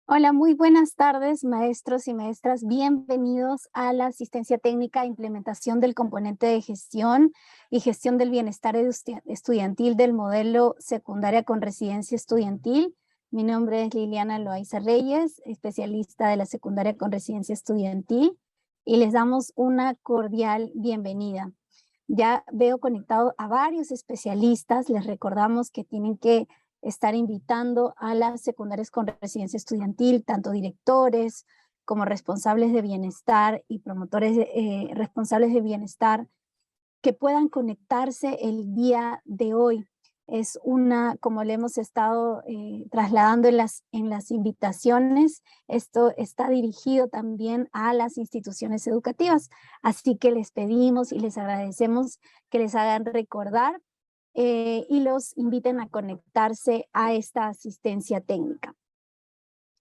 Hola, muy buenas tardes, maestros y maestras. Bienvenidos a la asistencia técnica e implementación del componente de gestión y gestión del bienestar estudiantil del modelo secundaria con residencia estudiantil. Mi nombre es Liliana Loaiza Reyes, especialista de la secundaria con residencia estudiantil, y les damos una cordial bienvenida. Ya veo conectado a varios especialistas. Les recordamos que tienen que estar invitando a las secundarias con residencia estudiantil, tanto directores como responsables de bienestar y promotores responsables de bienestar, que puedan conectarse el día de hoy. Es una, como le hemos estado trasladando en las invitaciones, esto está dirigido también a las instituciones educativas, así que les pedimos y les agradecemos que les hagan recordar y los inviten a conectarse a esta asistencia técnica.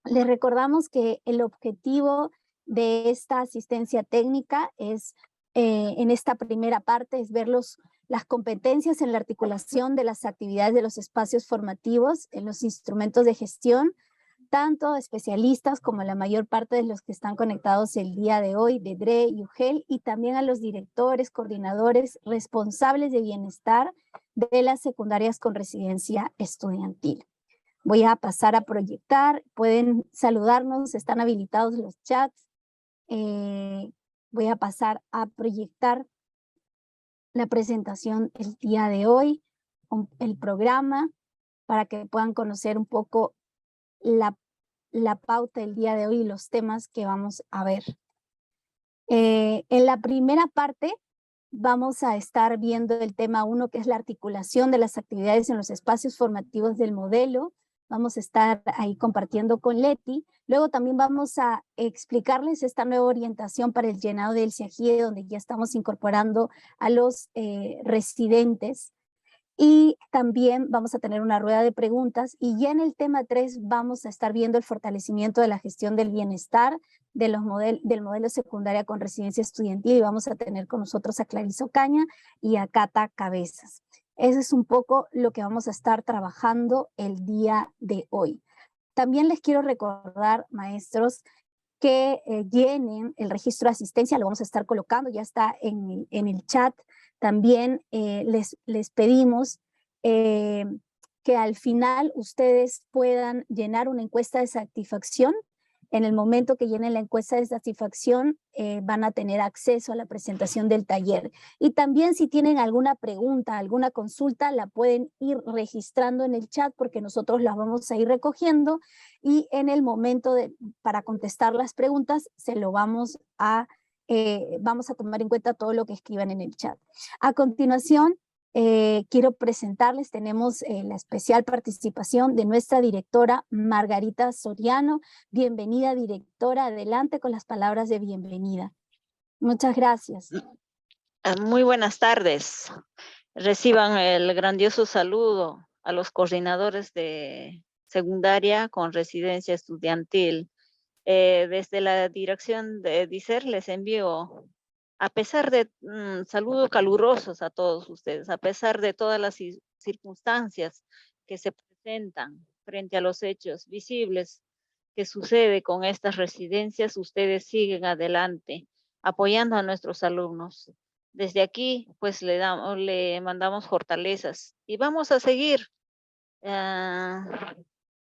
Les recordamos que el objetivo de esta asistencia técnica es, en esta primera parte, es ver las competencias en la articulación de las actividades de los espacios formativos en los instrumentos de gestión, tanto especialistas como la mayor parte de los que están conectados el día de hoy, de DRE y UGEL, y también a los directores, coordinadores, responsables de bienestar de las secundarias con residencia estudiantil. Voy a pasar a proyectar, pueden saludarnos, están habilitados los chats. Voy a pasar a proyectar la presentación el día de hoy, el programa, para que puedan conocer un poco la, la pauta del día de hoy y los temas que vamos a ver. En la primera parte vamos a estar viendo el tema 1, que es la articulación de las actividades en los espacios formativos del modelo. Vamos a estar ahí compartiendo con Leti. Luego también vamos a explicarles esta nueva orientación para el llenado del CIAGIE, donde ya estamos incorporando a los residentes. Y también vamos a tener una rueda de preguntas, y ya en el tema 3 vamos a estar viendo el fortalecimiento de la gestión del bienestar del modelo secundaria con residencia estudiantil, y vamos a tener con nosotros a Clarice Ocaña y a Cata Cabezas. Eso es un poco lo que vamos a estar trabajando el día de hoy. También les quiero recordar, maestros, que llenen el registro de asistencia, lo vamos a estar colocando, ya está en el chat. También les pedimos que al final ustedes puedan llenar una encuesta de satisfacción. En el momento que llenen la encuesta de satisfacción, van a tener acceso a la presentación del taller. Y también, si tienen alguna pregunta, alguna consulta, la pueden ir registrando en el chat, porque nosotros las vamos a ir recogiendo, y en el momento para contestar las preguntas, vamos a tomar en cuenta todo lo que escriban en el chat. A continuación, quiero presentarles, tenemos la especial participación de nuestra directora Margarita Soriano. Bienvenida, directora, adelante con las palabras de bienvenida. Muchas gracias. Muy buenas tardes. Reciban el grandioso saludo a los coordinadores de secundaria con residencia estudiantil. Desde la dirección de DICER les envío, a pesar de saludos calurosos a todos ustedes, a pesar de todas las circunstancias que se presentan frente a los hechos visibles que sucede con estas residencias, ustedes siguen adelante apoyando a nuestros alumnos. Desde aquí, pues le mandamos fortalezas y vamos a seguir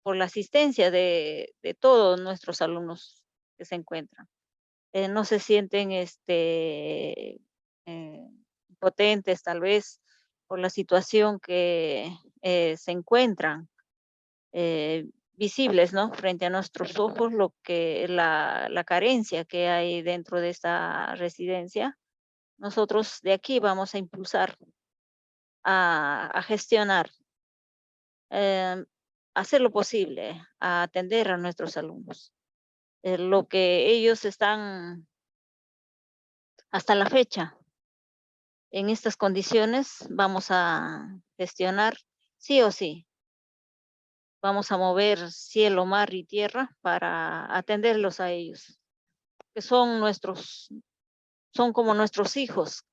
por la asistencia de todos nuestros alumnos que se encuentran. No se sienten impotentes, tal vez, por la situación que se encuentran visibles, ¿no? Frente a nuestros ojos, lo que la carencia que hay dentro de esta residencia. Nosotros de aquí vamos a impulsar a gestionar, hacer lo posible, a atender a nuestros alumnos. Lo que ellos están hasta la fecha en estas condiciones, vamos a gestionar sí o sí. Vamos a mover cielo, mar y tierra para atenderlos a ellos, que son como nuestros hijos,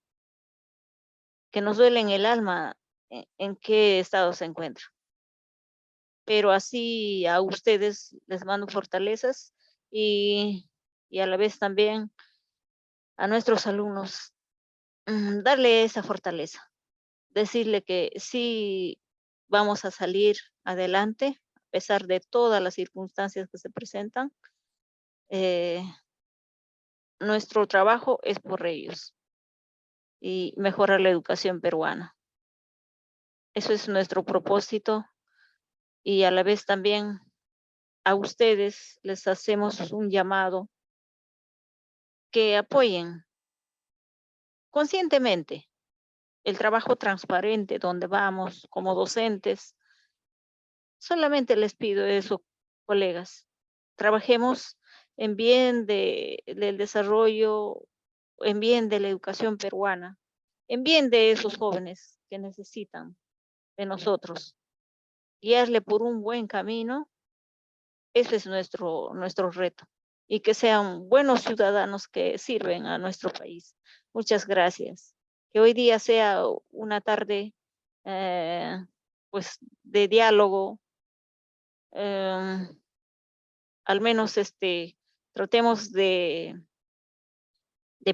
que nos duelen el alma en qué estado se encuentran. pero así a ustedes les mando fortalezas y a la vez también a nuestros alumnos darle esa fortaleza, decirle que sí vamos a salir adelante a pesar de todas las circunstancias que se presentan. Nuestro trabajo es por ellos y mejorar la educación peruana. Eso es nuestro propósito y a la vez también a ustedes les hacemos un llamado que apoyen conscientemente el trabajo transparente donde vamos como docentes. Solamente les pido eso, colegas. Trabajemos en bien del desarrollo, en bien de la educación peruana, en bien de esos jóvenes que necesitan de nosotros. Guiarle por un buen camino, ese es nuestro reto. Y que sean buenos ciudadanos que sirven a nuestro país. Muchas gracias. Que hoy día sea una tarde pues de diálogo, al menos tratemos de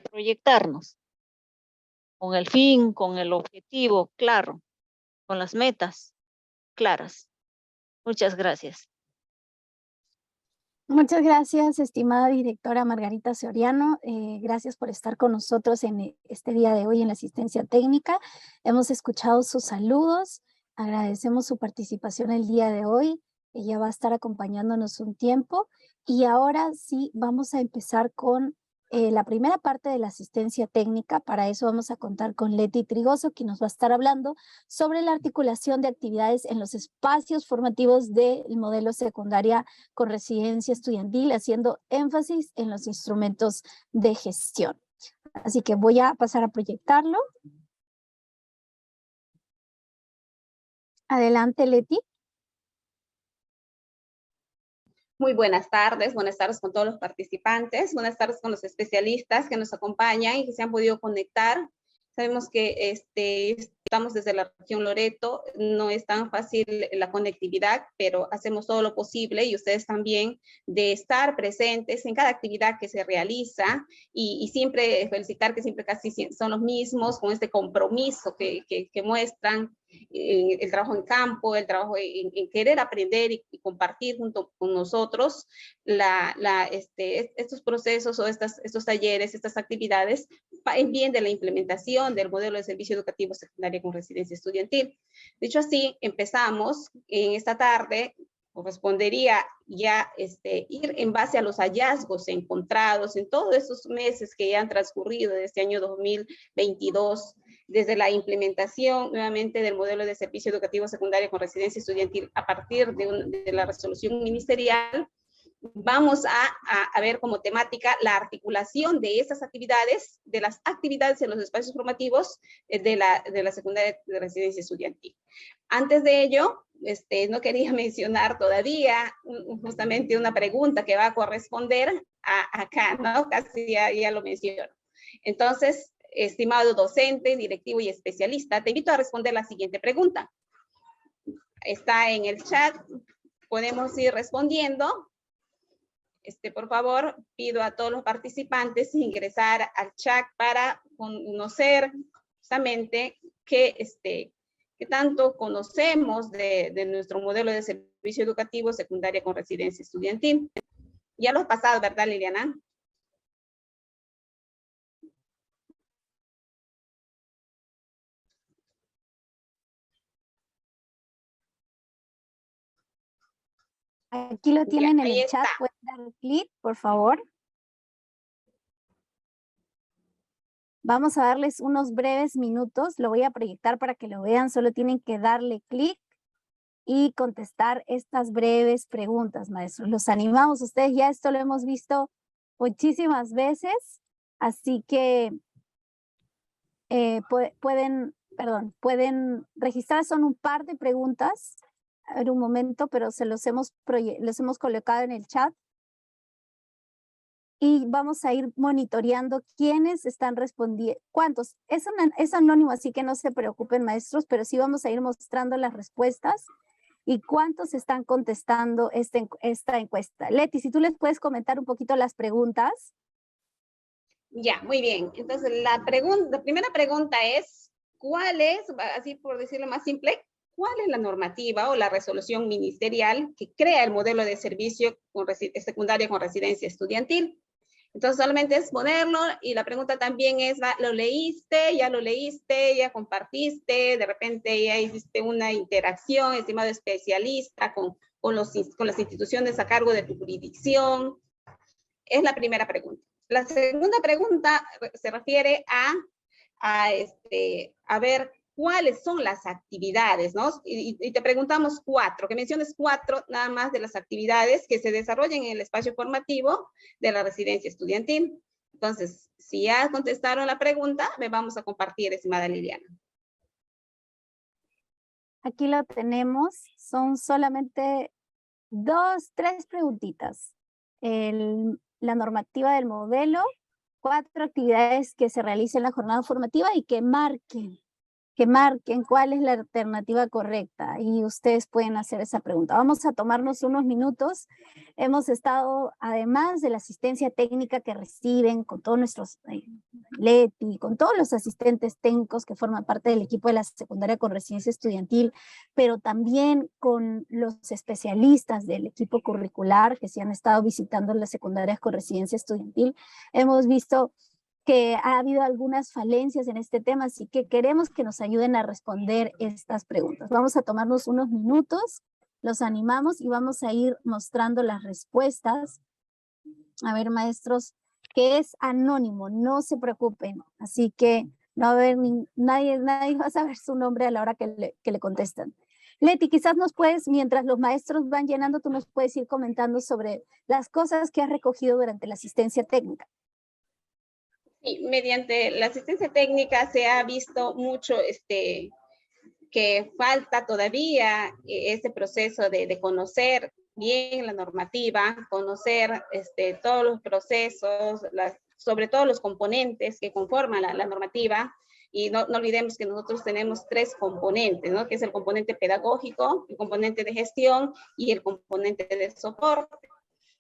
proyectarnos con el fin, con el objetivo claro, con las metas claras. Muchas gracias. Muchas gracias, estimada directora Margarita Soriano. Gracias por estar con nosotros en este día de hoy en la asistencia técnica. Hemos escuchado sus saludos. Agradecemos su participación el día de hoy. Ella va a estar acompañándonos un tiempo. Y ahora sí, vamos a empezar con la primera parte de la asistencia técnica. Para eso vamos a contar con Leti Trigoso, que nos va a estar hablando sobre la articulación de actividades en los espacios formativos del modelo secundaria con residencia estudiantil, haciendo énfasis en los instrumentos de gestión. Así que voy a pasar a proyectarlo. Adelante, Leti. Muy buenas tardes con todos los participantes, buenas tardes con los especialistas que nos acompañan y que se han podido conectar. Sabemos que estamos desde la región Loreto, no es tan fácil la conectividad, pero hacemos todo lo posible y ustedes también de estar presentes en cada actividad que se realiza y siempre felicitar que siempre casi son los mismos con este compromiso que muestran el trabajo en campo, el trabajo en querer aprender y compartir junto con nosotros estos procesos o estos talleres, estas actividades en bien de la implementación del modelo de servicio educativo secundario con residencia estudiantil. Dicho así, empezamos en esta tarde. Correspondería ya ir en base a los hallazgos encontrados en todos estos meses que ya han transcurrido de este año 2022, desde la implementación nuevamente del modelo de servicio educativo secundario con residencia estudiantil a partir de la resolución ministerial. Vamos a ver como temática la articulación de esas actividades, de las actividades en los espacios formativos de la secundaria de residencia estudiantil. Antes de ello, no quería mencionar todavía justamente una pregunta que va a corresponder acá, ¿no? Casi ya lo menciono. Entonces, estimado docente, directivo y especialista, te invito a responder la siguiente pregunta. Está en el chat, podemos ir respondiendo. Por favor, pido a todos los participantes ingresar al chat para conocer justamente qué tanto conocemos de nuestro modelo de servicio educativo secundaria con residencia estudiantil. Ya lo has pasado, ¿verdad, Liliana? Aquí lo tienen en el chat, pueden dar clic, por favor. Vamos a darles unos breves minutos, lo voy a proyectar para que lo vean, solo tienen que darle clic y contestar estas breves preguntas, maestros. Los animamos, ustedes ya esto lo hemos visto muchísimas veces, así que pueden registrar, son un par de preguntas. A ver un momento, pero los hemos colocado en el chat. Y vamos a ir monitoreando quiénes están respondiendo, cuántos. Es anónimo, así que no se preocupen, maestros, pero sí vamos a ir mostrando las respuestas. y cuántos están contestando esta encuesta. Leti, si tú les puedes comentar un poquito las preguntas. Ya, muy bien. Entonces, la primera pregunta es, ¿cuál es, así por decirlo más simple, cuál es la normativa o la resolución ministerial que crea el modelo de servicio secundaria con residencia estudiantil? Entonces, solamente es ponerlo, y la pregunta también es, ¿lo leíste? ¿Ya compartiste? De repente ya hiciste una interacción, estimado especialista, con las instituciones a cargo de tu jurisdicción. Es la primera pregunta. La segunda pregunta se refiere a ver cuáles son las actividades, ¿no? Y te preguntamos que menciones 4 nada más de las actividades que se desarrollan en el espacio formativo de la residencia estudiantil. Entonces, si ya contestaron la pregunta, me vamos a compartir, estimada Liliana. Aquí lo tenemos, son solamente 3 preguntitas. La normativa del modelo, 4 actividades que se realicen en la jornada formativa y que marquen cuál es la alternativa correcta, y ustedes pueden hacer esa pregunta. Vamos a tomarnos unos minutos. Hemos estado, además de la asistencia técnica que reciben con todos nuestros Leti, con todos los asistentes técnicos que forman parte del equipo de la secundaria con residencia estudiantil, pero también con los especialistas del equipo curricular que se han estado visitando las secundarias con residencia estudiantil, hemos visto que ha habido algunas falencias en este tema, así que queremos que nos ayuden a responder estas preguntas. Vamos a tomarnos unos minutos, los animamos y vamos a ir mostrando las respuestas. A ver, maestros, que es anónimo, no se preocupen, así que no va a haber nadie va a saber su nombre a la hora que le contestan. Leti, quizás nos puedes, mientras los maestros van llenando, tú nos puedes ir comentando sobre las cosas que has recogido durante la asistencia técnica. Sí, mediante la asistencia técnica se ha visto mucho que falta todavía ese proceso de conocer bien la normativa, conocer todos los procesos, sobre todo los componentes que conforman la normativa. Y no olvidemos que nosotros tenemos 3 componentes, ¿no? Que es el componente pedagógico, el componente de gestión y el componente de soporte.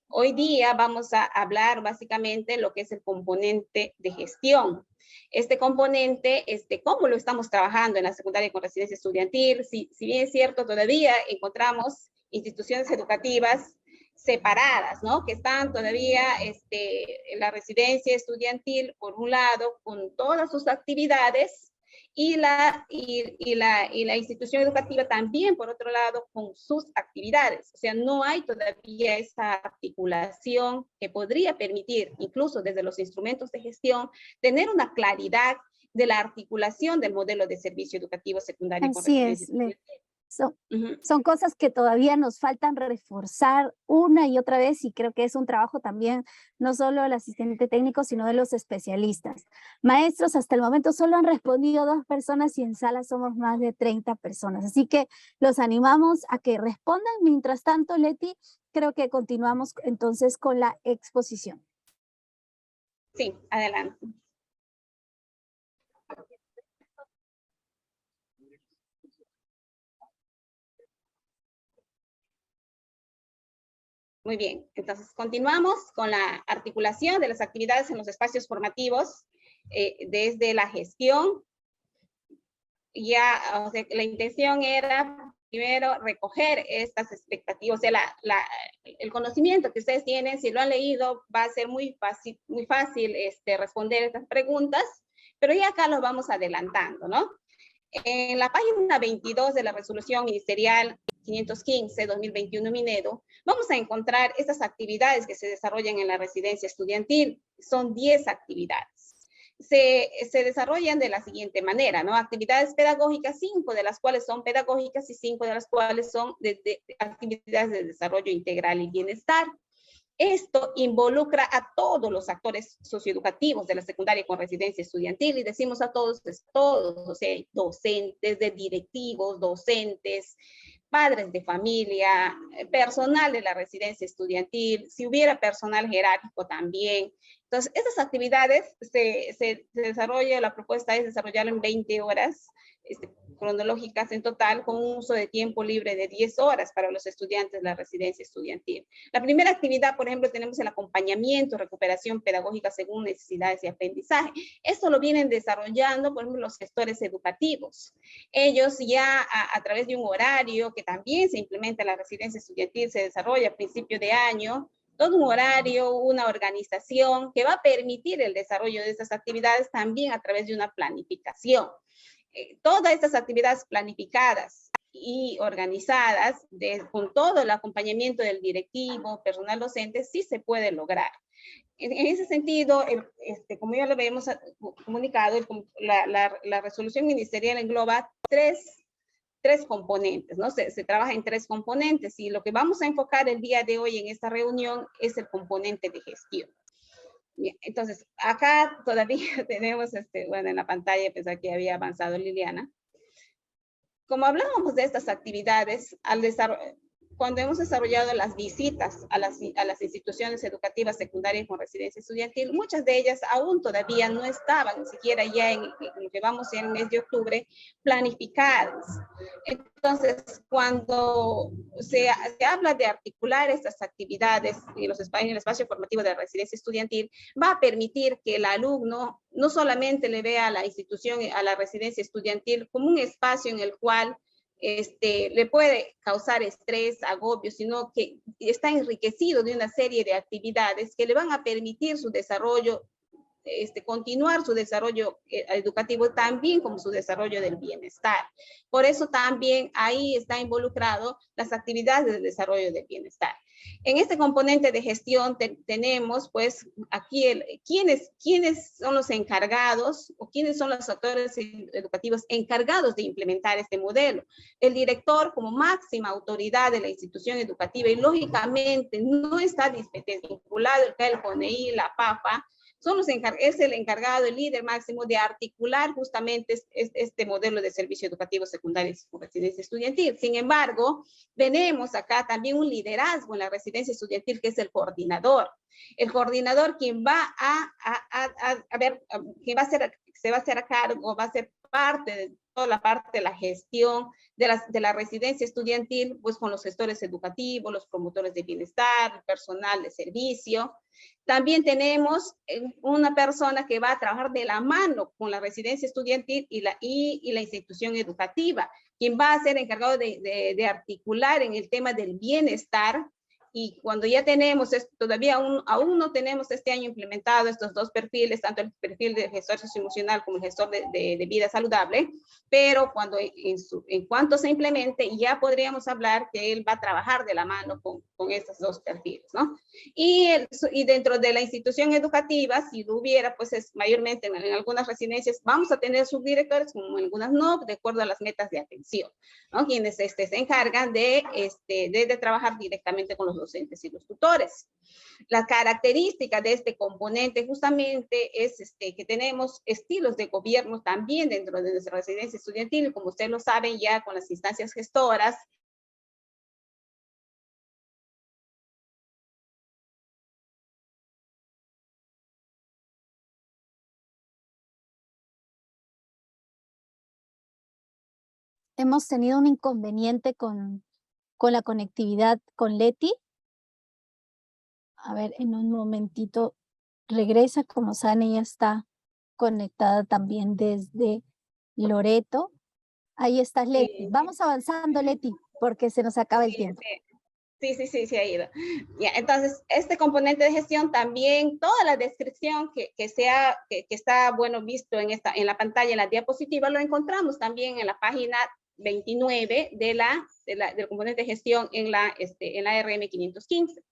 Hoy día vamos a hablar básicamente lo que es el componente de gestión. Este componente, cómo lo estamos trabajando en la secundaria con residencia estudiantil. Si bien es cierto, todavía encontramos instituciones educativas separadas, ¿no? Que están todavía en la residencia estudiantil, por un lado, con todas sus actividades, y la institución educativa también, por otro lado, con sus actividades. O sea, no hay todavía esa articulación que podría permitir, incluso desde los instrumentos de gestión, tener una claridad de la articulación del modelo de servicio educativo secundario. Así es, son cosas que todavía nos faltan reforzar una y otra vez, y creo que es un trabajo también no solo del asistente técnico, sino de los especialistas. Maestros, hasta el momento solo han respondido 2 personas y en sala somos más de 30 personas, así que los animamos a que respondan. Mientras tanto, Leti, creo que continuamos entonces con la exposición. Sí, adelante. Muy bien, entonces continuamos con la articulación de las actividades en los espacios formativos desde la gestión. Ya, o sea, la intención era primero recoger estas expectativas, o sea, el conocimiento que ustedes tienen, si lo han leído, va a ser muy fácil responder estas preguntas, pero ya acá lo vamos adelantando, ¿no? En la página 22 de la resolución ministerial 515-2021 Minedo, vamos a encontrar estas actividades que se desarrollan en la residencia estudiantil. Son 10 actividades. Se desarrollan de la siguiente manera, ¿no? Actividades pedagógicas, 5 de las cuales son pedagógicas y 5 de las cuales son de actividades de desarrollo integral y bienestar. Esto involucra a todos los actores socioeducativos de la secundaria con residencia estudiantil, y decimos a todos, o sea, docentes, directivos, docentes, padres de familia, personal de la residencia estudiantil, si hubiera personal jerárquico también. Entonces, estas actividades se desarrolla, la propuesta es desarrollarlo en 20 horas, cronológicas en total, con un uso de tiempo libre de 10 horas para los estudiantes de la residencia estudiantil. La primera actividad, por ejemplo, tenemos el acompañamiento, recuperación pedagógica según necesidades de aprendizaje. Esto lo vienen desarrollando, por ejemplo, los gestores educativos. Ellos ya a través de un horario que también se implementa en la residencia estudiantil, se desarrolla a principio de año, todo un horario, una organización que va a permitir el desarrollo de estas actividades también a través de una planificación. Todas estas actividades planificadas y organizadas con todo el acompañamiento del directivo, personal docente, sí se puede lograr. En ese sentido, como ya lo habíamos comunicado, la resolución ministerial engloba tres componentes, ¿no? Se trabaja en tres componentes y lo que vamos a enfocar el día de hoy en esta reunión es el componente de gestión. Bien, entonces, acá todavía tenemos, bueno, en la pantalla, pensé que había avanzado Liliana. Como hablábamos de estas actividades, cuando hemos desarrollado las visitas a las instituciones educativas secundarias con residencia estudiantil, muchas de ellas aún todavía no estaban, ni siquiera ya en lo que vamos en el mes de octubre, planificadas. Entonces, cuando se habla de articular estas actividades en el espacio formativo de la residencia estudiantil, va a permitir que el alumno no solamente le vea a la institución, a la residencia estudiantil como un espacio en el cual le puede causar estrés, agobio, sino que está enriquecido de una serie de actividades que le van a permitir su desarrollo, continuar su desarrollo educativo también como su desarrollo del bienestar. Por eso también ahí está involucrado las actividades de desarrollo del bienestar. En este componente de gestión tenemos pues aquí quiénes son los encargados o quiénes son los actores educativos encargados de implementar este modelo. El director como máxima autoridad de la institución educativa y lógicamente no está desvinculado el CONEI, la PAFA, es el encargado, el líder máximo de articular justamente este modelo de servicio educativo secundario con residencia estudiantil. Sin embargo, tenemos acá también un liderazgo en la residencia estudiantil que es el coordinador. El coordinador quien va se va a hacer a cargo, va a ser parte de toda la parte de la gestión de la residencia estudiantil, pues con los gestores educativos, los promotores de bienestar, el personal de servicio. También tenemos una persona que va a trabajar de la mano con la residencia estudiantil y la institución educativa, quien va a ser encargado de articular en el tema del bienestar. Y cuando ya tenemos, todavía aún no tenemos este año implementado estos dos perfiles, tanto el perfil de gestor socioemocional como el gestor de vida saludable, pero en cuanto se implemente, ya podríamos hablar que él va a trabajar de la mano con estos dos perfiles, ¿no? Y dentro de la institución educativa, si lo hubiera, pues es mayormente en algunas residencias, vamos a tener subdirectores, como en algunas no, de acuerdo a las metas de atención, ¿no? Quienes se encargan de trabajar directamente con los docentes y los tutores. La característica de este componente justamente es que tenemos estilos de gobierno también dentro de nuestra residencia estudiantil, como ustedes lo saben ya con las instancias gestoras. Hemos tenido un inconveniente con la conectividad con Leti. A ver, en un momentito regresa. Como saben, ella está conectada también desde Loreto. Ahí está Leti. Sí. Vamos avanzando, Leti, porque se nos acaba el tiempo. Sí, ha ido. Ya, entonces, este componente de gestión también, toda la descripción que está, bueno, visto en la pantalla, en la diapositiva, lo encontramos también en la página 29 del componente de gestión en la RM 515.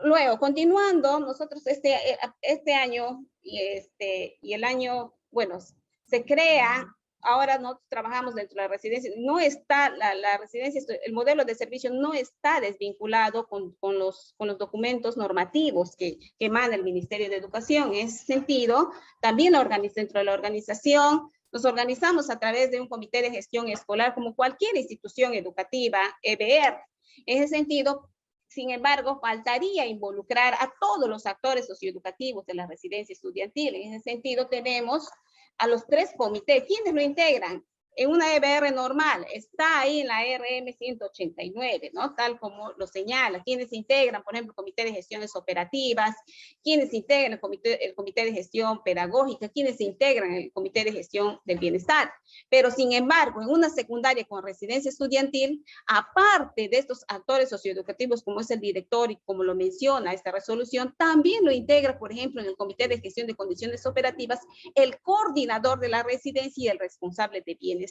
Luego, continuando, nosotros este año y el año, bueno, se crea. Ahora nosotros trabajamos dentro de la residencia, no está la residencia, el modelo de servicio no está desvinculado con los documentos normativos que emana el Ministerio de Educación. En ese sentido, también dentro de la organización, nos organizamos a través de un comité de gestión escolar como cualquier institución educativa, EBER. En ese sentido, sin embargo, faltaría involucrar a todos los actores socioeducativos de la residencia estudiantil. En ese sentido, tenemos a los tres comités. ¿Quiénes lo integran? en una EBR normal, está ahí en la RM 189, ¿no? Tal como lo señala, quienes integran, por ejemplo, el Comité de Gestiones Operativas, quienes integran el comité de Gestión Pedagógica, quienes integran el Comité de Gestión del Bienestar. Pero, sin embargo, en una secundaria con residencia estudiantil, aparte de estos actores socioeducativos, como es el director y como lo menciona esta resolución, también lo integra, por ejemplo, en el Comité de Gestión de Condiciones Operativas, el coordinador de la residencia y el responsable de bienestar,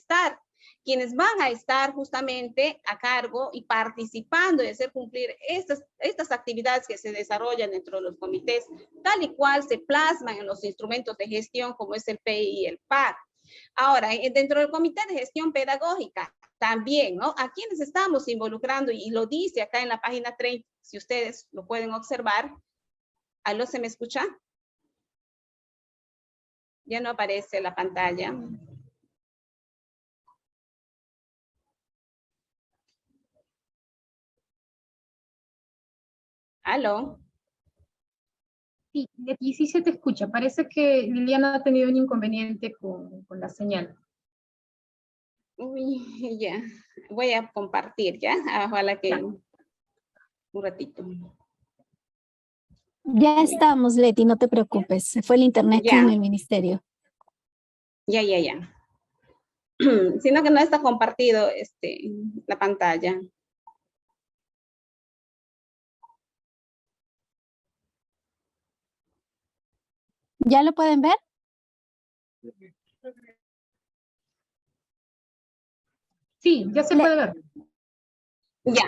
quienes van a estar justamente a cargo y participando y hacer cumplir estas actividades que se desarrollan dentro de los comités, tal y cual se plasman en los instrumentos de gestión como es el PI y el PAC. Ahora, dentro del Comité de Gestión Pedagógica, también, ¿no? A quienes estamos involucrando, y lo dice acá en la página 30, si ustedes lo pueden observar. ¿Aló, se me escucha? Ya no aparece la pantalla. ¿Aló? Sí, Leti, sí se te escucha. Parece que Liliana ha tenido un inconveniente con la señal. Uy, ya. Voy a compartir, ¿ya? Ojalá que un ratito. Ya estamos, Leti, no te preocupes. Se fue el internet Ya. en el ministerio. Ya. Sino que no está compartido la pantalla. ¿Ya lo pueden ver? Sí, ya se puede ver. Ya,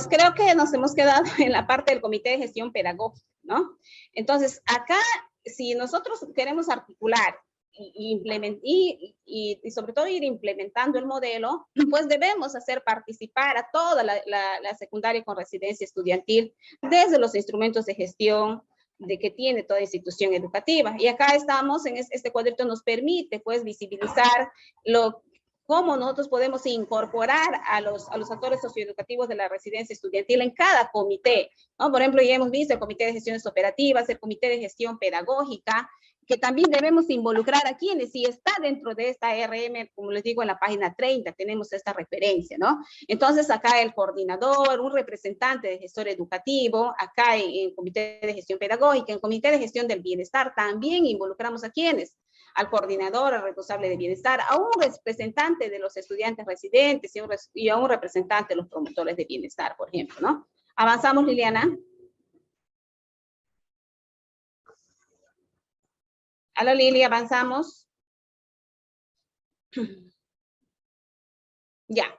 creo que nos hemos quedado en la parte del Comité de Gestión Pedagógica, ¿no? Entonces, acá, si nosotros queremos articular y sobre todo ir implementando el modelo, pues debemos hacer participar a toda la secundaria con residencia estudiantil desde los instrumentos de gestión de que tiene toda institución educativa. Y acá estamos, en este cuadrito nos permite, pues, visibilizar cómo nosotros podemos incorporar a los actores socioeducativos de la residencia estudiantil en cada comité, ¿no? Por ejemplo, ya hemos visto el Comité de Gestiones Operativas, el Comité de Gestión Pedagógica, que también debemos involucrar a quienes, si está dentro de esta RM, como les digo, en la página 30, tenemos esta referencia, ¿no? Entonces, acá el coordinador, un representante de gestor educativo, acá en el Comité de Gestión Pedagógica, en el Comité de Gestión del Bienestar, también involucramos a quienes, al coordinador, al responsable de bienestar, a un representante de los estudiantes residentes y a un representante de los promotores de bienestar, por ejemplo, ¿no? ¿Avanzamos, Liliana? Hola, Lili, ¿avanzamos? Ya.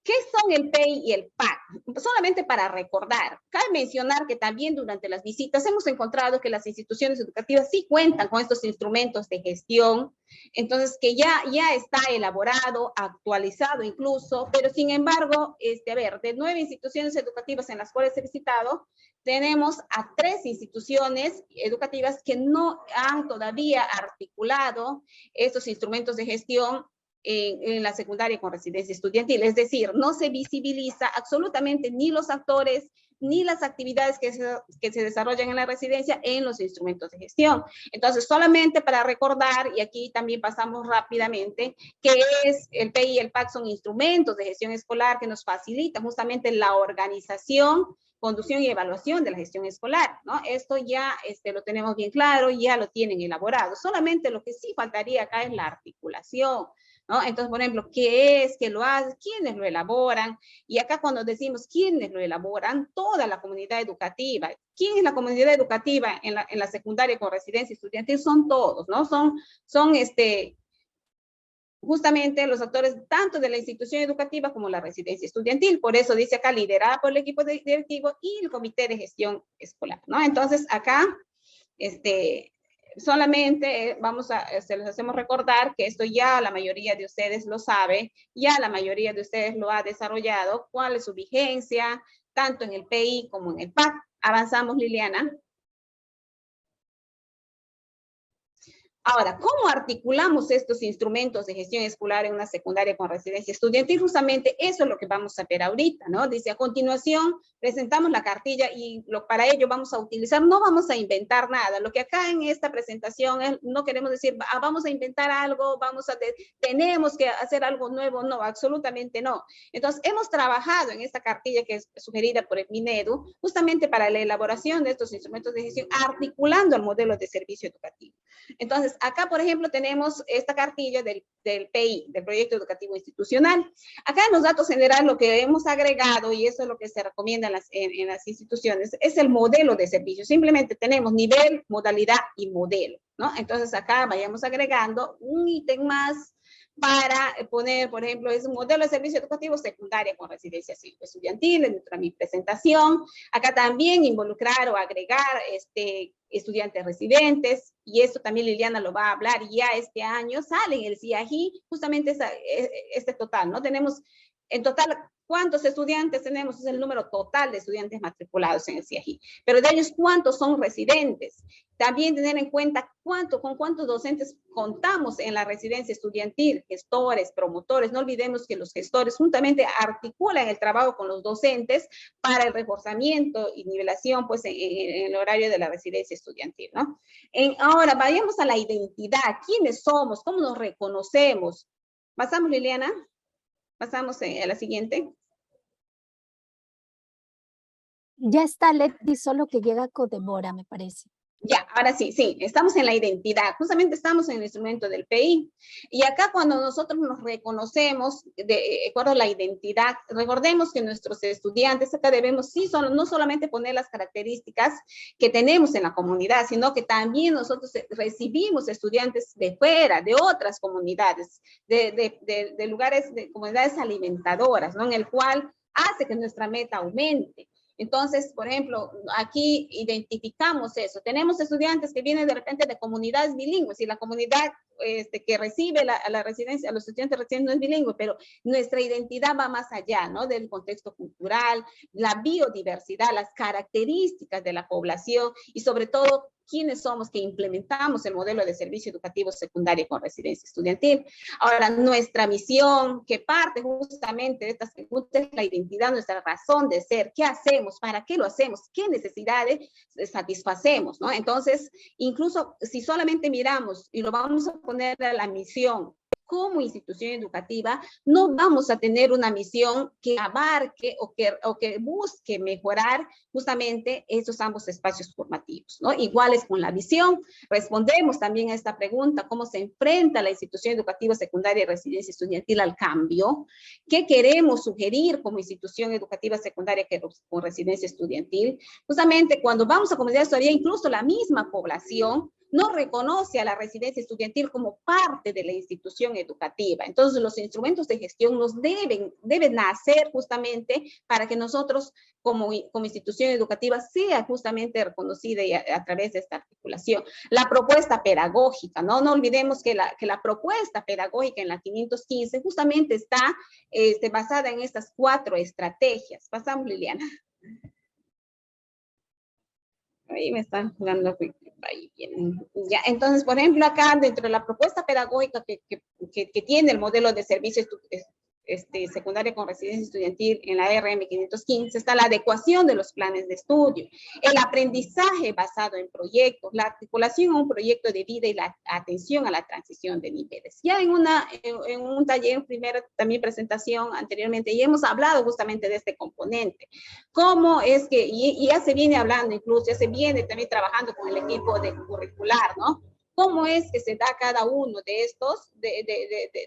¿Qué son el PEI y el PAC? Solamente para recordar, cabe mencionar que también durante las visitas hemos encontrado que las instituciones educativas sí cuentan con estos instrumentos de gestión, entonces que ya está elaborado, actualizado incluso, pero sin embargo, de 9 instituciones educativas en las cuales he visitado, tenemos a 3 instituciones educativas que no han todavía articulado estos instrumentos de gestión en la secundaria con residencia estudiantil. Es decir, no se visibiliza absolutamente ni los actores ni las actividades que se desarrollan en la residencia en los instrumentos de gestión. Entonces, solamente para recordar, y aquí también pasamos rápidamente, que es el PI y el PAC son instrumentos de gestión escolar que nos facilitan justamente la organización, conducción y evaluación de la gestión escolar, ¿no? Esto ya lo tenemos bien claro, ya lo tienen elaborado. Solamente lo que sí faltaría acá es la articulación, ¿no? Entonces, por ejemplo, ¿qué es? ¿Qué lo hace? ¿Quiénes lo elaboran? Y acá cuando decimos quiénes lo elaboran, toda la comunidad educativa. ¿Quién es la comunidad educativa en la secundaria con residencia estudiantil? Son todos, ¿no? Son justamente los actores tanto de la institución educativa como la residencia estudiantil. Por eso dice acá, liderada por el equipo directivo y el comité de gestión escolar, ¿no? Entonces, acá, solamente les hacemos recordar que esto ya la mayoría de ustedes lo sabe, ya la mayoría de ustedes lo ha desarrollado, cuál es su vigencia, tanto en el PI como en el PAC. Avanzamos, Liliana. Ahora, ¿cómo articulamos estos instrumentos de gestión escolar en una secundaria con residencia estudiantil? Justamente eso es lo que vamos a ver ahorita, ¿no? Dice, a continuación, presentamos la cartilla y para ello vamos a utilizar, no vamos a inventar nada. Lo que acá en esta presentación es, no queremos decir, vamos a inventar algo, tenemos que hacer algo nuevo, no, absolutamente no. Entonces, hemos trabajado en esta cartilla que es sugerida por el Minedu, justamente para la elaboración de estos instrumentos de gestión, articulando el modelo de servicio educativo. Entonces, acá, por ejemplo, tenemos esta cartilla del PI, del Proyecto Educativo Institucional. Acá en los datos generales lo que hemos agregado, y eso es lo que se recomienda en las instituciones, es el modelo de servicio. Simplemente tenemos nivel, modalidad y modelo, ¿no? Entonces, acá vayamos agregando un ítem más para poner, por ejemplo, es un modelo de servicio educativo secundaria con residencia estudiantil, dentro de mi presentación. Acá también involucrar o agregar estudiantes residentes, y esto también Liliana lo va a hablar, y ya este año sale en el CIAGI justamente este total, ¿no? Tenemos en total, ¿cuántos estudiantes tenemos? Es el número total de estudiantes matriculados en el CIAGI, pero de ellos, ¿cuántos son residentes? También tener en cuenta con cuántos docentes contamos en la residencia estudiantil, gestores, promotores. No olvidemos que los gestores juntamente articulan el trabajo con los docentes para el reforzamiento y nivelación, pues, en el horario de la residencia estudiantil, ¿no? Ahora, vayamos a la identidad. ¿Quiénes somos? ¿Cómo nos reconocemos? ¿Pasamos, Liliana? Pasamos a la siguiente. Ya está Leti, solo que llega Codemora, me parece. Ya, ahora sí, estamos en la identidad, justamente estamos en el instrumento del PI, y acá cuando nosotros nos reconocemos de acuerdo a la identidad, recordemos que nuestros estudiantes acá debemos no solamente poner las características que tenemos en la comunidad, sino que también nosotros recibimos estudiantes de fuera, de otras comunidades, de lugares, de comunidades alimentadoras, ¿no? En el cual hace que nuestra meta aumente. Entonces, por ejemplo, aquí identificamos eso. Tenemos estudiantes que vienen de repente de comunidades bilingües y la comunidad que recibe la residencia, a los estudiantes residentes no es bilingüe, pero nuestra identidad va más allá, ¿no? Del contexto cultural, la biodiversidad, las características de la población y sobre todo quiénes somos que implementamos el modelo de servicio educativo secundario con residencia estudiantil. Ahora, nuestra misión, que parte justamente de estas preguntas, es la identidad, nuestra razón de ser, qué hacemos, para qué lo hacemos, qué necesidades satisfacemos, ¿no? Entonces, incluso si solamente miramos y lo vamos a poner a la misión, como institución educativa, no vamos a tener una misión que abarque o que busque mejorar justamente esos ambos espacios formativos, ¿no? Iguales con la visión, respondemos también a esta pregunta, ¿cómo se enfrenta la institución educativa secundaria y residencia estudiantil al cambio? ¿Qué queremos sugerir como institución educativa secundaria con residencia estudiantil? Justamente cuando vamos a comunidades todavía incluso la misma población no reconoce a la residencia estudiantil como parte de la institución educativa. Entonces, los instrumentos de gestión nos deben nacer justamente para que nosotros, como institución educativa, sea justamente reconocida a través de esta articulación. La propuesta pedagógica, ¿no? No olvidemos que la propuesta pedagógica en la 515 justamente está basada en estas 4 estrategias. Pasamos, Liliana. Ahí me están jugando ahí bien. Ya, entonces, por ejemplo, acá dentro de la propuesta pedagógica que tiene el modelo de servicio secundaria con residencia estudiantil en la RM 515 está la adecuación de los planes de estudio, el aprendizaje basado en proyectos, la articulación a un proyecto de vida y la atención a la transición de niveles. Ya en un taller, primera también presentación anteriormente, ya hemos hablado justamente de este componente. ¿Cómo es que, y ya se viene hablando incluso, ya se viene también trabajando con el equipo de curricular, ¿no? ¿Cómo es que se da cada uno de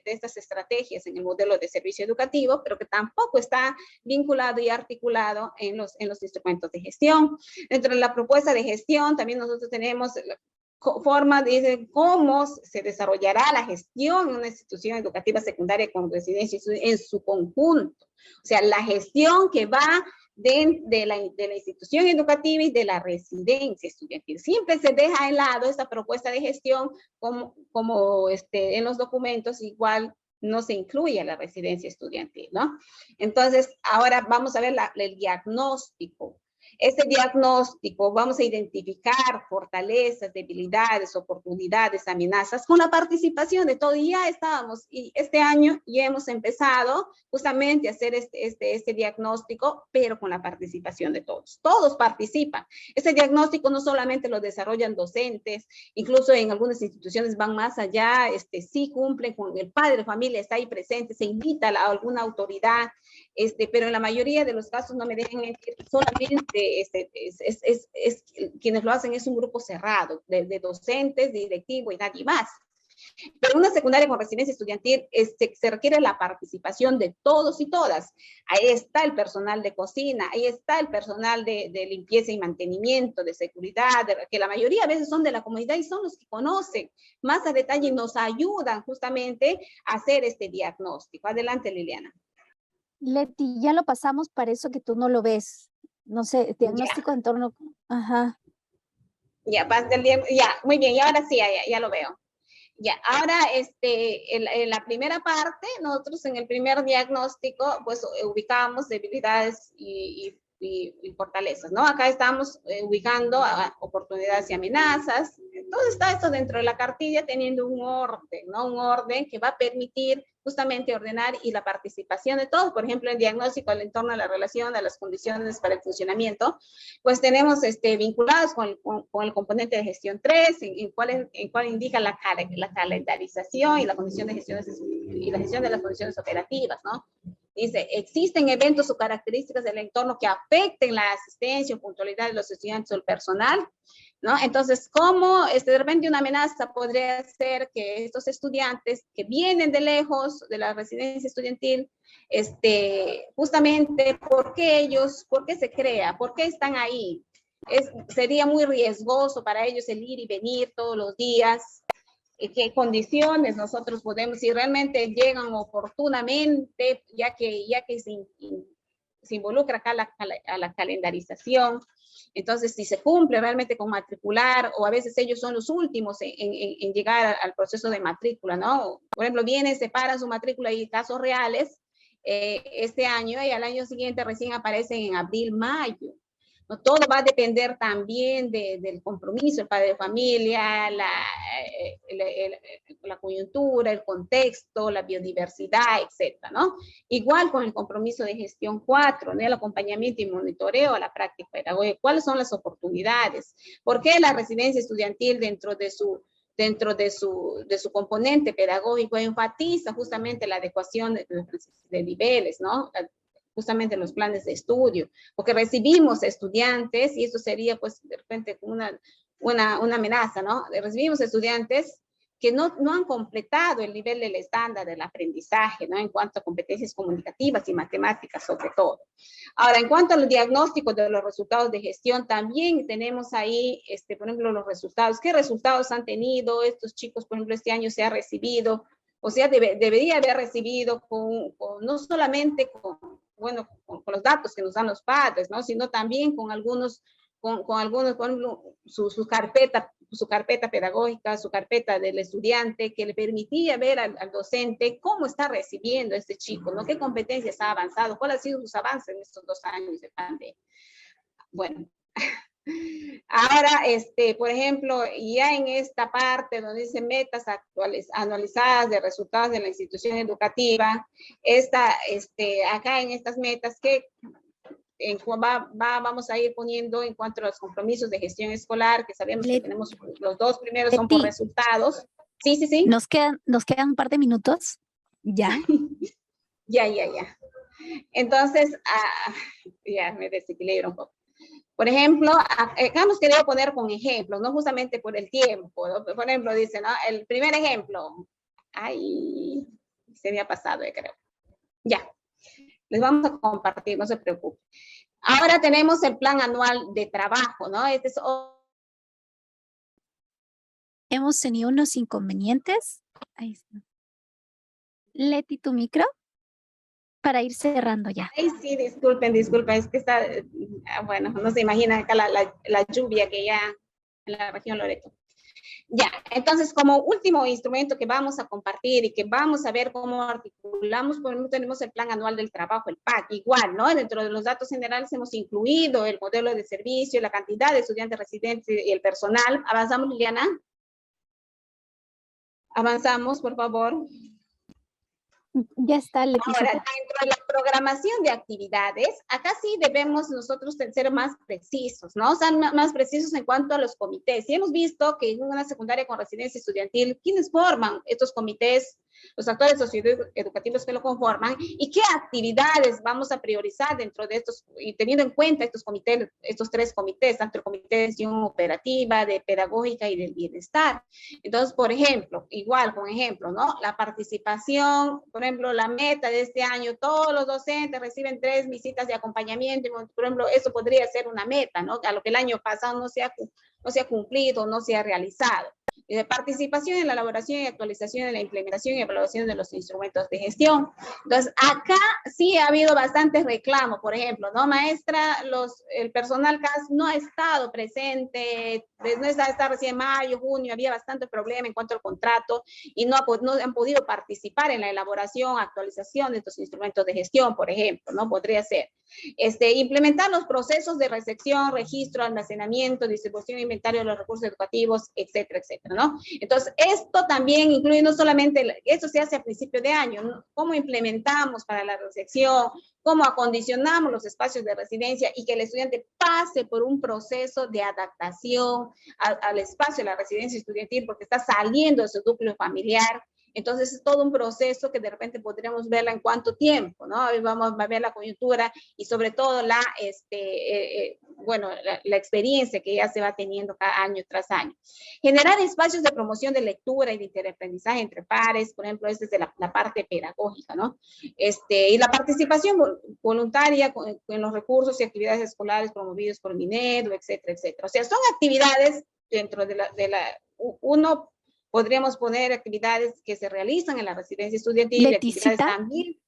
estas estrategias en el modelo de servicio educativo, pero que tampoco está vinculado y articulado en los instrumentos de gestión? Dentro de la propuesta de gestión también nosotros tenemos forma de cómo se desarrollará la gestión en una institución educativa secundaria con residencia en su conjunto. O sea, la gestión que va de la institución educativa y de la residencia estudiantil. Siempre se deja de lado esta propuesta de gestión como en los documentos, igual no se incluye la residencia estudiantil, ¿no? Entonces, ahora vamos a ver el diagnóstico. Este diagnóstico vamos a identificar fortalezas, debilidades, oportunidades, amenazas con la participación de todos. Y ya estábamos, y este año ya hemos empezado justamente a hacer este diagnóstico, pero con la participación de todos. Todos participan. Este diagnóstico no solamente lo desarrollan docentes, incluso en algunas instituciones van más allá, sí cumplen con el padre de familia, está ahí presente, se invita a alguna autoridad, pero en la mayoría de los casos, no me dejen mentir, solamente quienes lo hacen es un grupo cerrado de docentes, directivos y nadie más. Pero una secundaria con residencia estudiantil se requiere la participación de todos y todas. Ahí está el personal de cocina, ahí está el personal de limpieza y mantenimiento, de seguridad, que la mayoría a veces son de la comunidad y son los que conocen más a detalle y nos ayudan justamente a hacer este diagnóstico. Adelante, Liliana. Leti, ya lo pasamos para eso que tú no lo ves. No sé, diagnóstico en torno. Ajá. Ya, muy bien, y ahora sí, ya lo veo. Ya, ahora en la primera parte, nosotros en el primer diagnóstico, pues ubicamos debilidades y fortalezas, ¿no? Acá estamos ubicando oportunidades y amenazas. Todo está esto dentro de la cartilla teniendo un orden, ¿no? Un orden que va a permitir justamente ordenar y la participación de todos. Por ejemplo, el diagnóstico al entorno de la relación, de las condiciones para el funcionamiento, pues tenemos vinculados con el componente de gestión 3, en cual indica la calendarización y la condición de y la gestión de las condiciones operativas, ¿no? Dice, existen eventos o características del entorno que afecten la asistencia o puntualidad de los estudiantes o el personal, ¿no? Entonces, ¿cómo de repente una amenaza podría ser que estos estudiantes que vienen de lejos de la residencia estudiantil, justamente, ¿por qué se crea? ¿Por qué están ahí? Sería muy riesgoso para ellos el ir y venir todos los días. ¿Qué condiciones nosotros podemos, si realmente llegan oportunamente, ya que se involucra acá a la calendarización? Entonces, si se cumple realmente con matricular, o a veces ellos son los últimos en llegar al proceso de matrícula, ¿no? Por ejemplo, vienen, separan su matrícula y casos reales este año, y al año siguiente recién aparecen en abril, mayo. ¿No? Todo va a depender también del compromiso, el padre de familia, la coyuntura, el contexto, la biodiversidad, etcétera, ¿no? Igual con el compromiso de gestión 4, ¿no? El acompañamiento y monitoreo a la práctica pedagógica. ¿Cuáles son las oportunidades? ¿Por qué la residencia estudiantil dentro de su componente pedagógico enfatiza justamente la adecuación de niveles, ¿no? Justamente los planes de estudio, porque recibimos estudiantes, y eso sería pues de repente una amenaza, ¿no? Recibimos estudiantes que no han completado el nivel del estándar del aprendizaje, ¿no? En cuanto a competencias comunicativas y matemáticas sobre todo. Ahora, en cuanto al diagnóstico de los resultados de gestión, también tenemos ahí, por ejemplo, los resultados. ¿Qué resultados han tenido estos chicos? Por ejemplo, este año se ha recibido, o sea, debería haber recibido no solamente con los datos que nos dan los padres, ¿no? Sino también con algunos, por ejemplo, su carpeta pedagógica, su carpeta del estudiante, que le permitía ver al docente cómo está recibiendo este chico, ¿no? ¿Qué competencias ha avanzado? ¿Cuáles han sido sus avances en estos 2 años de pandemia? Bueno, ahora, por ejemplo, ya en esta parte donde dice metas anualizadas de resultados de la institución educativa, acá en estas metas que vamos a ir poniendo en cuanto a los compromisos de gestión escolar, que sabemos que tenemos los 2 primeros son por resultados. Sí. Nos quedan un par de minutos. Ya. Ya. Entonces, ya me desequilibro un poco. Por ejemplo, acá hemos querido poner con ejemplos, no justamente por el tiempo, ¿no? Por ejemplo, dice, ¿no? El primer ejemplo. Ay, se me ha pasado, creo. Ya. Les vamos a compartir, no se preocupen. Ahora tenemos el plan anual de trabajo, ¿no? Hemos tenido unos inconvenientes. Ahí está. Leti, tu micro, para ir cerrando ya. Ay, sí, disculpen, es que está, bueno, no se imagina acá la lluvia que ya en la región Loreto. Ya, entonces como último instrumento que vamos a compartir y que vamos a ver cómo articulamos, por ejemplo, tenemos el Plan Anual del Trabajo, el PAC, igual, ¿no? Dentro de los datos generales hemos incluido el modelo de servicio, la cantidad de estudiantes residentes y el personal. ¿Avanzamos, Liliana? Avanzamos, por favor. Ya está, Leticia. Ahora, dentro de la programación de actividades, acá sí debemos nosotros ser más precisos, ¿no? O sea, más precisos en cuanto a los comités. Y hemos visto que en una secundaria con residencia estudiantil, ¿quiénes forman estos comités? Los actores socioeducativos que lo conforman, y qué actividades vamos a priorizar dentro de estos, y teniendo en cuenta estos comités, estos tres comités, tanto el comité de gestión operativa, de pedagógica y del bienestar. Entonces, por ejemplo, igual con ejemplo, ¿no? La participación, por ejemplo, la meta de este año, todos los docentes reciben 3 visitas de acompañamiento, por ejemplo, eso podría ser una meta, ¿no? A lo que el año pasado no se ha cumplido, no se ha realizado. De participación en la elaboración y actualización de la implementación y evaluación de los instrumentos de gestión. Entonces, acá sí ha habido bastantes reclamos, por ejemplo, ¿no? Maestra, el personal CAS no ha estado presente, no está recién mayo, junio, había bastante problema en cuanto al contrato y no han podido participar en la elaboración, actualización de estos instrumentos de gestión, por ejemplo, ¿no? Podría ser. Implementar los procesos de recepción, registro, almacenamiento, distribución e inventario de los recursos educativos, etcétera, etcétera, ¿no? Entonces, esto también incluye no solamente, esto se hace a principio de año, ¿no? Cómo implementamos para la recepción, cómo acondicionamos los espacios de residencia y que el estudiante pase por un proceso de adaptación al espacio de la residencia estudiantil porque está saliendo de su núcleo familiar. Entonces es todo un proceso que de repente podríamos verla en cuánto tiempo, ¿no? Vamos a ver la coyuntura y sobre todo la experiencia que ya se va teniendo cada año tras año. Generar espacios de promoción de lectura y de interaprendizaje entre pares, por ejemplo, esta es de la parte pedagógica, ¿no? Y la participación voluntaria en los recursos y actividades escolares promovidos por Minedu, etcétera, etcétera. O sea, son actividades dentro uno podríamos poner actividades que se realizan en la residencia estudiantil, Leticita, actividades también.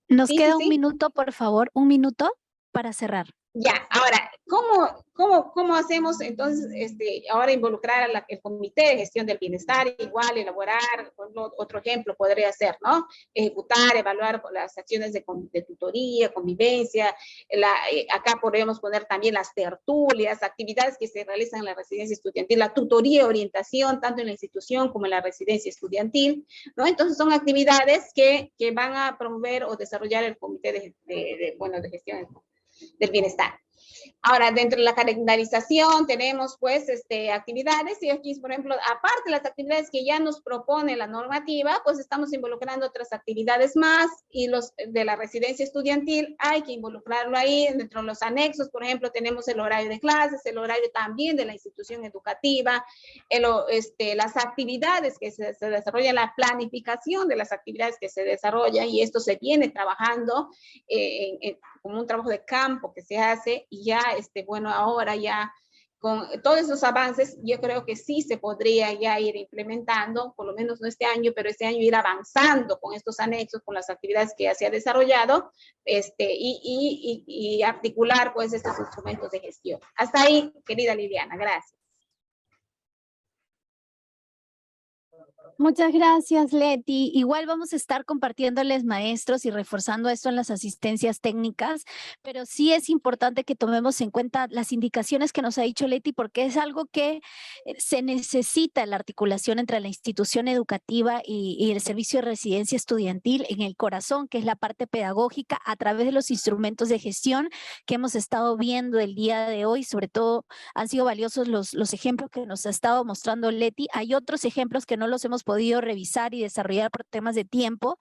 nos queda un minuto, por favor, un minuto para cerrar. Ya, ahora, ¿cómo hacemos entonces ahora involucrar el comité de gestión del bienestar? Igual elaborar, otro ejemplo podría ser, ¿no? Ejecutar, evaluar las acciones de tutoría, convivencia. Acá podríamos poner también las tertulias, actividades que se realizan en la residencia estudiantil, la tutoría y orientación, tanto en la institución como en la residencia estudiantil, ¿no? Entonces son actividades que van a promover o desarrollar el comité de gestión del bienestar. Ahora, dentro de la calendarización tenemos pues actividades y aquí, por ejemplo, aparte de las actividades que ya nos propone la normativa, pues estamos involucrando otras actividades más y los de la residencia estudiantil hay que involucrarlo ahí. Dentro de los anexos, por ejemplo, tenemos el horario de clases, el horario también de la institución educativa, las actividades que se desarrollan, la planificación de las actividades que se desarrollan y esto se viene trabajando como un trabajo de campo que se hace y ya, ahora ya con todos esos avances, yo creo que sí se podría ya ir implementando, por lo menos no este año, pero este año ir avanzando con estos anexos, con las actividades que ya se ha desarrollado, y articular pues estos instrumentos de gestión. Hasta ahí, querida Liliana, gracias. Muchas gracias, Leti. Igual vamos a estar compartiéndoles maestros y reforzando esto en las asistencias técnicas, pero sí es importante que tomemos en cuenta las indicaciones que nos ha dicho Leti, porque es algo que se necesita en la articulación entre la institución educativa y el servicio de residencia estudiantil en el corazón, que es la parte pedagógica, a través de los instrumentos de gestión que hemos estado viendo el día de hoy. Sobre todo han sido valiosos los ejemplos que nos ha estado mostrando Leti. Hay otros ejemplos que no los hemos podido revisar y desarrollar por temas de tiempo,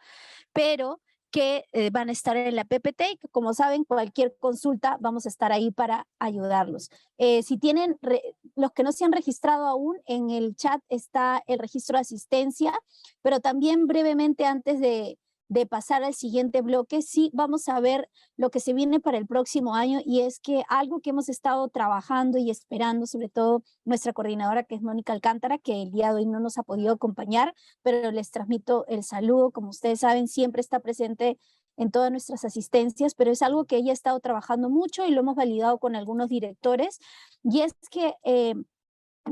pero que van a estar en la PPT y que, como saben, cualquier consulta vamos a estar ahí para ayudarlos. Si tienen, los que no se han registrado aún, en el chat está el registro de asistencia, pero también brevemente antes de pasar al siguiente bloque, sí vamos a ver lo que se viene para el próximo año, y es que algo que hemos estado trabajando y esperando, sobre todo nuestra coordinadora, que es Mónica Alcántara, que el día de hoy no nos ha podido acompañar, pero les transmito el saludo. Como ustedes saben, siempre está presente en todas nuestras asistencias, pero es algo que ella ha estado trabajando mucho y lo hemos validado con algunos directores, y es que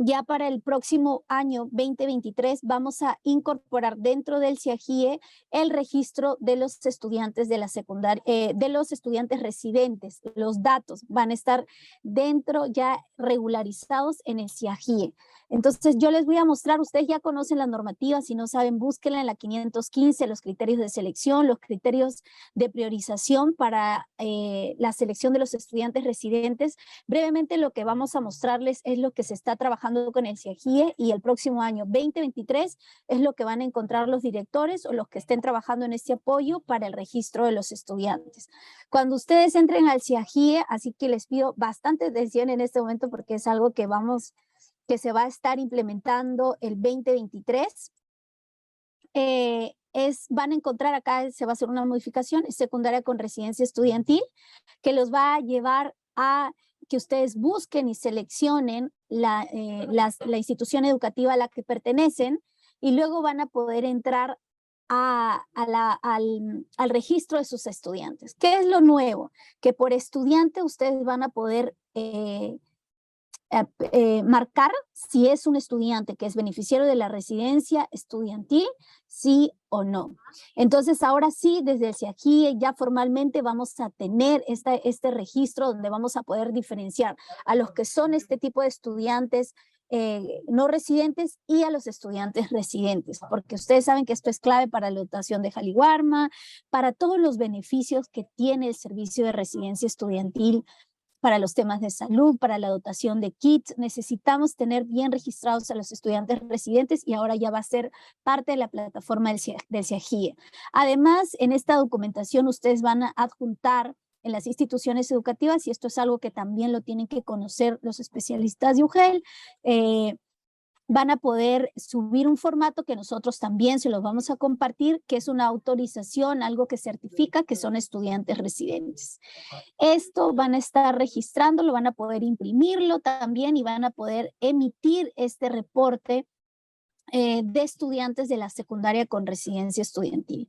ya para el próximo año 2023 vamos a incorporar dentro del CIAGIE el registro de los estudiantes de la secundaria, de los estudiantes residentes. Los datos van a estar dentro ya regularizados en el CIAGIE. Entonces yo les voy a mostrar, ustedes ya conocen la normativa, si no saben búsquenla en la 515, los criterios de selección, los criterios de priorización para la selección de los estudiantes residentes. Brevemente lo que vamos a mostrarles es lo que se está trabajando con el CIAGIE y el próximo año 2023 es lo que van a encontrar los directores o los que estén trabajando en este apoyo para el registro de los estudiantes. Cuando ustedes entren al CIAGIE, así que les pido bastante atención en este momento porque es algo que se va a estar implementando el 2023. Van a encontrar acá, se va a hacer una modificación, es secundaria con residencia estudiantil, que los va a llevar a que ustedes busquen y seleccionen la institución educativa a la que pertenecen y luego van a poder entrar al registro de sus estudiantes. ¿Qué es lo nuevo? Que por estudiante ustedes van a poder marcar si es un estudiante que es beneficiario de la residencia estudiantil, sí o no. Entonces, ahora sí, desde el CIAGIE ya formalmente vamos a tener este registro donde vamos a poder diferenciar a los que son este tipo de estudiantes no residentes y a los estudiantes residentes, porque ustedes saben que esto es clave para la dotación de Jaliwarma, para todos los beneficios que tiene el servicio de residencia estudiantil, para los temas de salud, para la dotación de kits. Necesitamos tener bien registrados a los estudiantes residentes y ahora ya va a ser parte de la plataforma del CIAGIE. Además, en esta documentación ustedes van a adjuntar en las instituciones educativas, y esto es algo que también lo tienen que conocer los especialistas de UGEL, van a poder subir un formato que nosotros también se los vamos a compartir, que es una autorización, algo que certifica que son estudiantes residentes. Esto van a estar registrándolo, van a poder imprimirlo también y van a poder emitir este reporte de estudiantes de la secundaria con residencia estudiantil.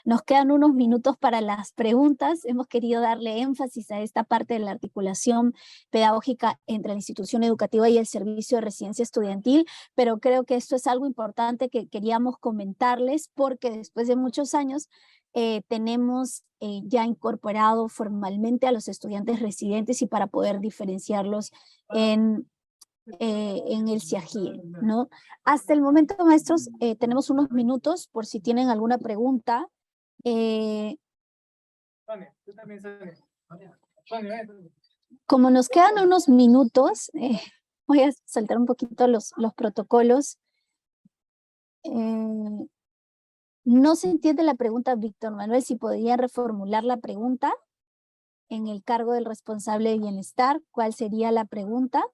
Nos quedan unos minutos para las preguntas. Hemos querido darle énfasis a esta parte de la articulación pedagógica entre la institución educativa y el servicio de residencia estudiantil, pero creo que esto es algo importante que queríamos comentarles porque después de muchos años tenemos ya incorporado formalmente a los estudiantes residentes y para poder diferenciarlos en el CIAGIE, ¿no? Hasta el momento, maestros, tenemos unos minutos por si tienen alguna pregunta. Como nos quedan unos minutos, voy a saltar un poquito los protocolos. No se entiende la pregunta, Víctor Manuel, si podría reformular la pregunta en el cargo del responsable de bienestar. ¿Cuál sería la pregunta?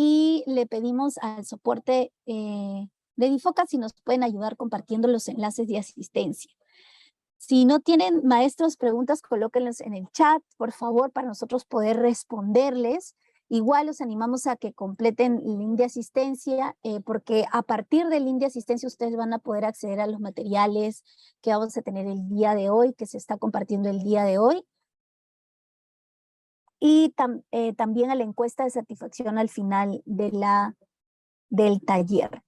Y le pedimos al soporte de DIFOCA si nos pueden ayudar compartiendo los enlaces de asistencia. Si no tienen, maestros, preguntas, colóquenlas en el chat, por favor, para nosotros poder responderles. Igual los animamos a que completen el link de asistencia, porque a partir del link de asistencia ustedes van a poder acceder a los materiales que vamos a tener el día de hoy, que se está compartiendo el día de hoy. Y también a la encuesta de satisfacción al final del taller.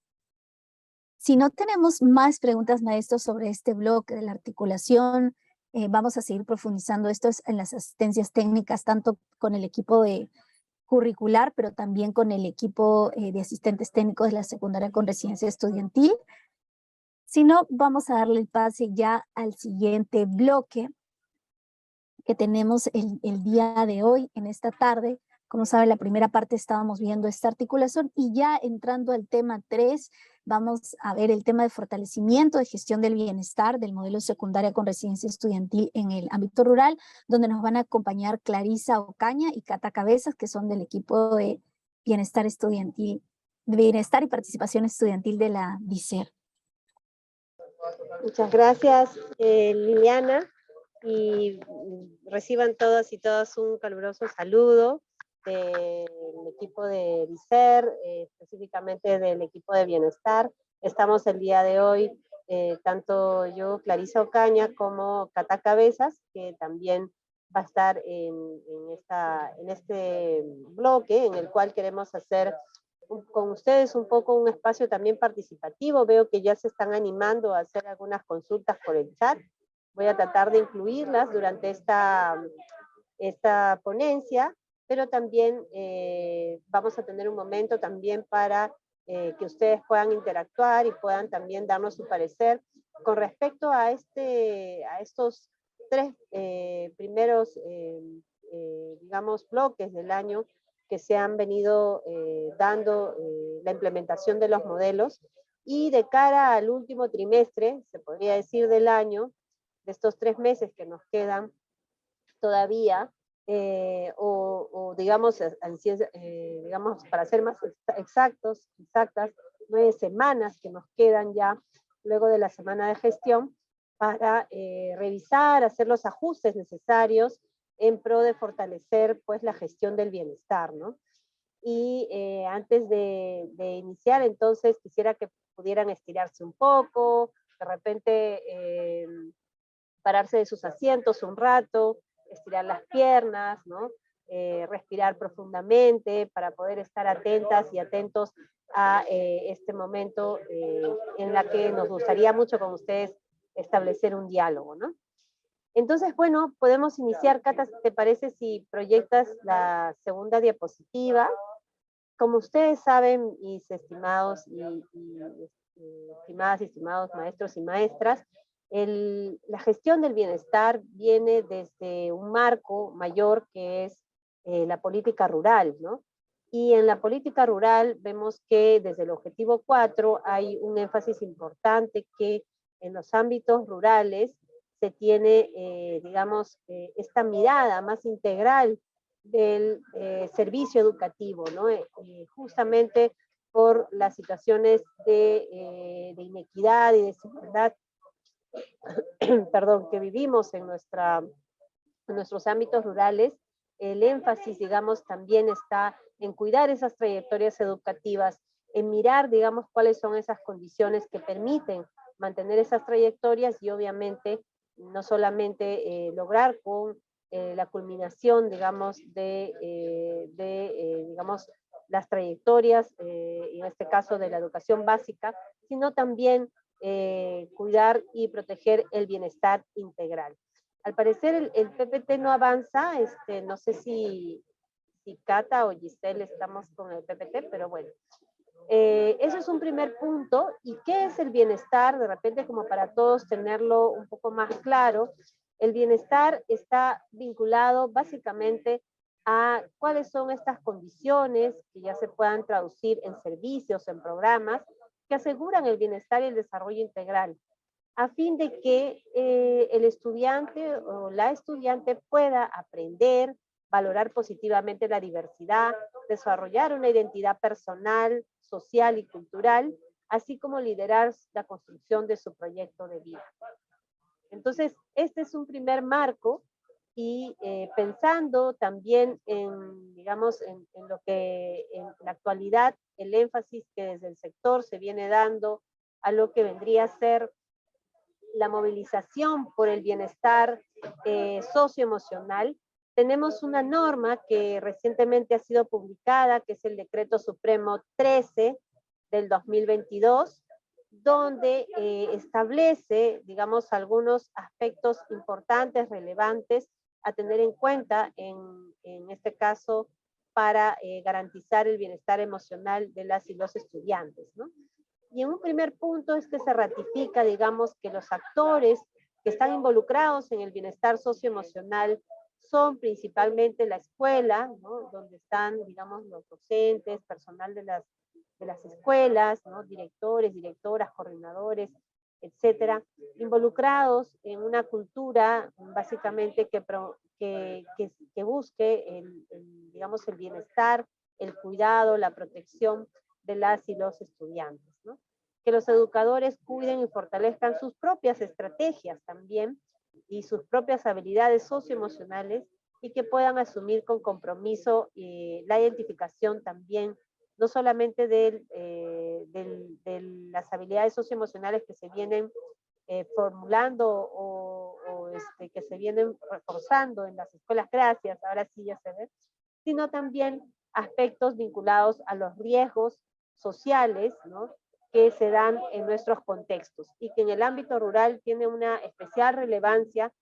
Si no tenemos más preguntas, maestros, sobre este bloque de la articulación, vamos a seguir profundizando esto en las asistencias técnicas, tanto con el equipo de curricular, pero también con el equipo de asistentes técnicos de la secundaria con residencia estudiantil. Si no, vamos a darle el pase ya al siguiente bloque que tenemos el día de hoy, en esta tarde. Como saben, la primera parte estábamos viendo esta articulación y ya entrando al tema 3, vamos a ver el tema de fortalecimiento de gestión del bienestar del modelo secundaria con residencia estudiantil en el ámbito rural, donde nos van a acompañar Clarisa Ocaña y Cata Cabezas, que son del equipo de bienestar estudiantil, de bienestar y participación estudiantil de la DICER. Muchas gracias, Liliana. Y reciban todas y todas un caluroso saludo del equipo de DICER, específicamente del equipo de bienestar. Estamos el día de hoy, tanto yo, Clarisa Ocaña, como Cata Cabezas, que también va a estar en esta este bloque en el cual queremos hacer con ustedes un poco un espacio también participativo. Veo que ya se están animando a hacer algunas consultas por el chat. Voy a tratar de incluirlas durante esta ponencia, pero también vamos a tener un momento también para que ustedes puedan interactuar y puedan también darnos su parecer con respecto a estos tres primeros, digamos, bloques del año que se han venido dando la implementación de los modelos, y de cara al último trimestre, se podría decir, del año, de estos 3 meses que nos quedan todavía, o digamos, digamos, para ser más exactas, 9 semanas que nos quedan ya luego de la semana de gestión, para revisar, hacer los ajustes necesarios en pro de fortalecer pues la gestión del bienestar, ¿no? Y antes de iniciar, entonces, quisiera que pudieran estirarse un poco, de repente pararse de sus asientos un rato, estirar las piernas, ¿no? Respirar profundamente para poder estar atentas y atentos a este momento en la que nos gustaría mucho con ustedes establecer un diálogo, ¿no? Entonces, bueno, podemos iniciar. Cata, ¿te parece si proyectas la segunda diapositiva? Como ustedes saben, mis estimados estimadas y estimados maestros y maestras, la gestión del bienestar viene desde un marco mayor que es la política rural, ¿no? Y en la política rural vemos que desde el objetivo 4 hay un énfasis importante que en los ámbitos rurales se tiene, digamos, esta mirada más integral del servicio educativo, ¿no? Justamente por las situaciones de inequidad y desigualdad perdón, que vivimos en nuestros ámbitos rurales. El énfasis, digamos, también está en cuidar esas trayectorias educativas, en mirar, digamos, cuáles son esas condiciones que permiten mantener esas trayectorias y obviamente no solamente lograr con la culminación, digamos, digamos, las trayectorias, en este caso de la educación básica, sino también cuidar y proteger el bienestar integral. Al parecer el PPT no avanza, no sé si Cata o Giselle estamos con el PPT, pero bueno. Eso es un primer punto. ¿Y qué es el bienestar? De repente, como para todos tenerlo un poco más claro, el bienestar está vinculado básicamente a cuáles son estas condiciones que ya se puedan traducir en servicios, en programas, que aseguran el bienestar y el desarrollo integral, a fin de que el estudiante o la estudiante pueda aprender, valorar positivamente la diversidad, desarrollar una identidad personal, social y cultural, así como liderar la construcción de su proyecto de vida. Entonces, este es un primer marco y pensando también en, digamos, en lo que en la actualidad, el énfasis que desde el sector se viene dando a lo que vendría a ser la movilización por el bienestar socioemocional, tenemos una norma que recientemente ha sido publicada, que es el Decreto Supremo 13 del 2022, donde establece, digamos, algunos aspectos importantes, relevantes, a tener en cuenta en este caso para garantizar el bienestar emocional de las y los estudiantes, ¿no? Y en un primer punto es que se ratifica, digamos, que los actores que están involucrados en el bienestar socioemocional son principalmente la escuela, ¿no? Donde están, digamos, los docentes, personal de las escuelas, ¿no? Directores, directoras, coordinadores, etcétera, involucrados en una cultura básicamente que busque digamos, el bienestar, el cuidado, la protección de las y los estudiantes, ¿no? Que los educadores cuiden y fortalezcan sus propias estrategias también y sus propias habilidades socioemocionales y que puedan asumir con compromiso la identificación también, no solamente de las habilidades socioemocionales que se vienen formulando o que se vienen reforzando en las escuelas, gracias, ahora sí ya se ve, sino también aspectos vinculados a los riesgos sociales, ¿no?, que se dan en nuestros contextos y que en el ámbito rural tiene una especial relevancia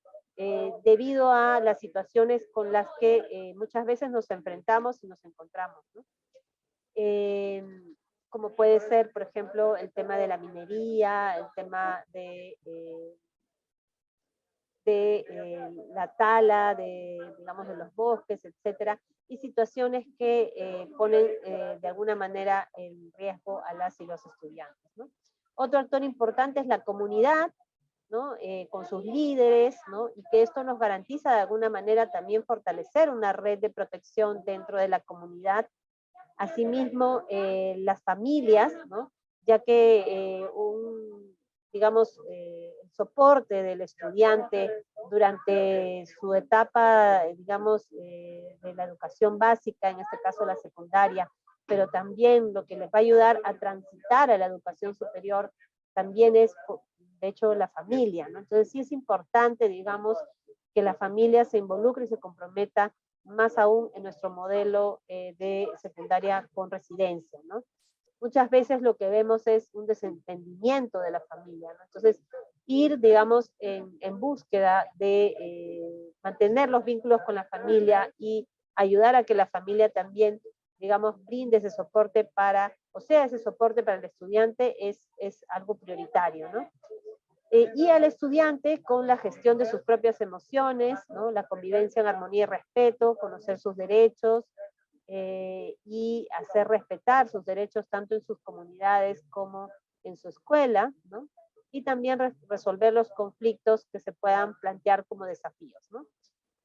debido a las situaciones con las que muchas veces nos enfrentamos y nos encontramos, ¿no? Como puede ser, por ejemplo, el tema de la minería, el tema de la tala, digamos, de los bosques, etcétera, y situaciones que ponen de alguna manera en riesgo a las y los estudiantes, ¿no? Otro actor importante es la comunidad, ¿no? Con sus líderes, ¿no? Y que esto nos garantiza de alguna manera también fortalecer una red de protección dentro de la comunidad. Asimismo, las familias, ¿no? Ya que digamos, el soporte del estudiante durante su etapa, digamos, de la educación básica, en este caso la secundaria, pero también lo que les va a ayudar a transitar a la educación superior, también es, de hecho, la familia, ¿no? Entonces sí es importante, digamos, que la familia se involucre y se comprometa más aún en nuestro modelo de secundaria con residencia, ¿no? Muchas veces lo que vemos es un desentendimiento de la familia, ¿no? Entonces, ir, digamos, en búsqueda de mantener los vínculos con la familia y ayudar a que la familia también, digamos, brinde ese soporte para, o sea, ese soporte para el estudiante es algo prioritario, ¿no? Y al estudiante con la gestión de sus propias emociones, ¿no? La convivencia en armonía y respeto, conocer sus derechos, y hacer respetar sus derechos tanto en sus comunidades como en su escuela, ¿no? Y también resolver los conflictos que se puedan plantear como desafíos, ¿no?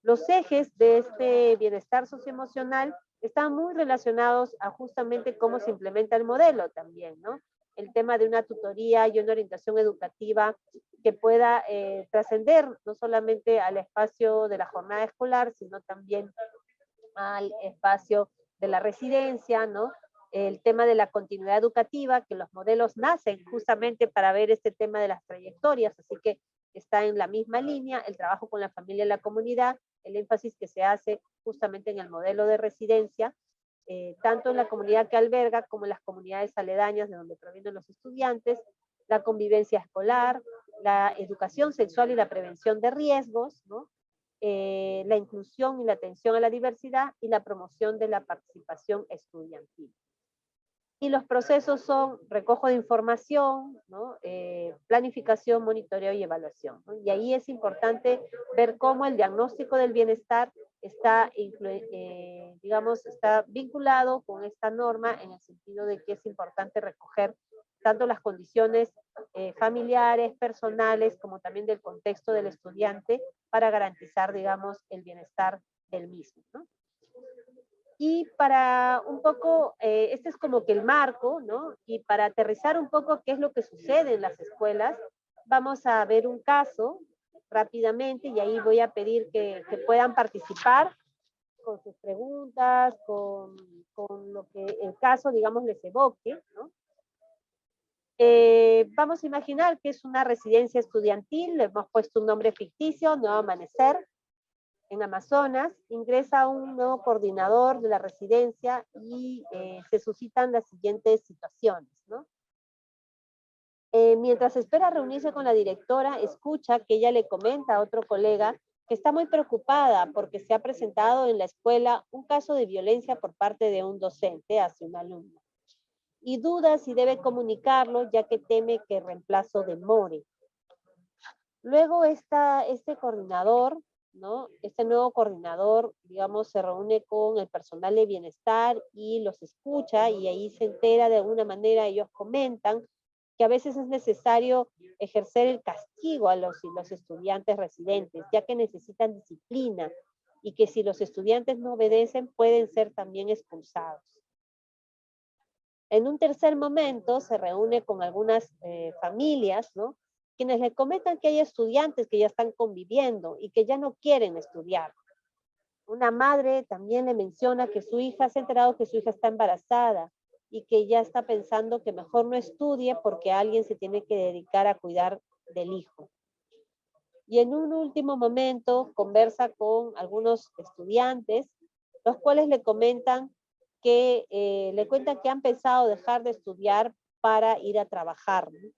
Los ejes de este bienestar socioemocional están muy relacionados a justamente cómo se implementa el modelo también, ¿no? El tema de una tutoría y una orientación educativa que pueda trascender no solamente al espacio de la jornada escolar, sino también al espacio de la residencia, ¿no? El tema de la continuidad educativa, que los modelos nacen justamente para ver este tema de las trayectorias, así que está en la misma línea, el trabajo con la familia y la comunidad, el énfasis que se hace justamente en el modelo de residencia, tanto en la comunidad que alberga como en las comunidades aledañas de donde provienen los estudiantes, la convivencia escolar, la educación sexual y la prevención de riesgos, ¿no? La inclusión y la atención a la diversidad y la promoción de la participación estudiantil. Y los procesos son recojo de información, ¿no? Planificación, monitoreo y evaluación, ¿no? Y ahí es importante ver cómo el diagnóstico del bienestar está, digamos, está vinculado con esta norma en el sentido de que es importante recoger tanto las condiciones familiares, personales, como también del contexto del estudiante para garantizar, digamos, el bienestar del mismo, ¿no? Y para un poco, este es como que el marco, ¿no? Y para aterrizar un poco qué es lo que sucede en las escuelas, vamos a ver un caso rápidamente y ahí voy a pedir que puedan participar con sus preguntas, con lo que el caso, digamos, les evoque, ¿no? Vamos a imaginar que es una residencia estudiantil, le hemos puesto un nombre ficticio, Nuevo Amanecer, en Amazonas, ingresa un nuevo coordinador de la residencia y se suscitan las siguientes situaciones, ¿no? Mientras espera reunirse con la directora, escucha que ella le comenta a otro colega que está muy preocupada porque se ha presentado en la escuela un caso de violencia por parte de un docente hacia un alumno. Y duda si debe comunicarlo ya que teme que el reemplazo demore. Luego este coordinador, ¿no? Este nuevo coordinador, digamos, se reúne con el personal de bienestar y los escucha y ahí se entera de alguna manera, ellos comentan que a veces es necesario ejercer el castigo a los estudiantes residentes, ya que necesitan disciplina y que si los estudiantes no obedecen pueden ser también expulsados. En un tercer momento se reúne con algunas familias, ¿no? Quienes le comentan que hay estudiantes que ya están conviviendo y que ya no quieren estudiar. Una madre también le menciona que su hija se ha enterado que su hija está embarazada y que ya está pensando que mejor no estudie porque alguien se tiene que dedicar a cuidar del hijo. y en un último momento conversa con algunos estudiantes, los cuales le comentan que, que han pensado dejar de estudiar para ir a trabajar, ¿no?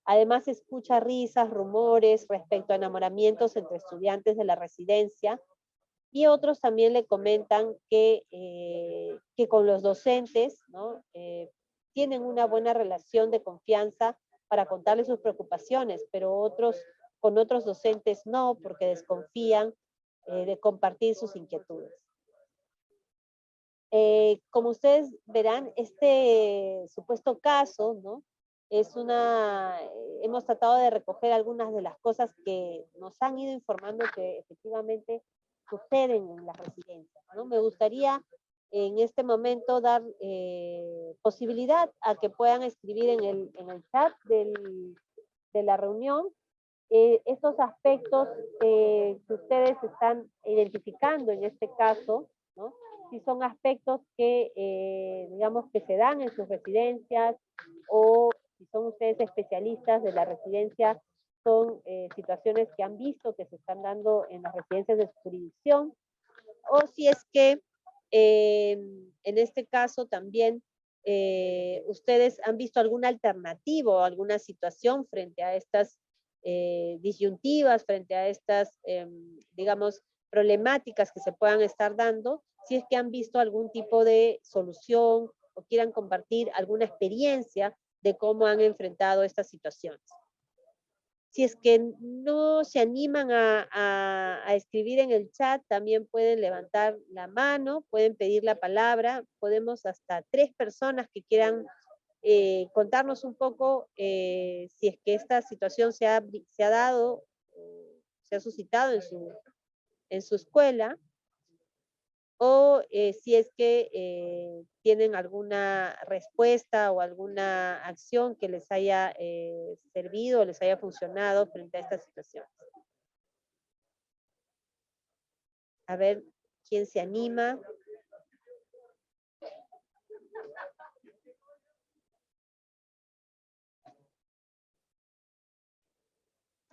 Además escucha risas, rumores respecto a enamoramientos entre estudiantes de la residencia, y otros también le comentan que con los docentes, ¿no? Tienen una buena relación de confianza para contarles sus preocupaciones, pero con otros docentes no, porque desconfían de compartir sus inquietudes. Como ustedes verán, este supuesto caso, ¿no? Hemos tratado de recoger algunas de las cosas que nos han ido informando que efectivamente suceden en las residencias, ¿no? Me gustaría en este momento dar posibilidad a que puedan escribir en el chat de la reunión estos aspectos que ustedes están identificando en este caso, ¿no? Si son aspectos que, digamos, que se dan en sus residencias, o si son ustedes especialistas de la residencia, son situaciones que han visto que se están dando en las residencias de su jurisdicción, o si es que en este caso también ustedes han visto alguna alternativa o alguna situación frente a estas disyuntivas, frente a estas, digamos, problemáticas que se puedan estar dando, si es que han visto algún tipo de solución o quieran compartir alguna experiencia de cómo han enfrentado estas situaciones. Si es que no se animan a escribir en el chat, también pueden levantar la mano, pueden pedir la palabra, podemos hasta 3 personas que quieran contarnos un poco si es que esta situación se ha dado, se ha suscitado en su escuela, o si es que tienen alguna respuesta o alguna acción que les haya servido o les haya funcionado frente a esta situación. A ver, ¿quién se anima?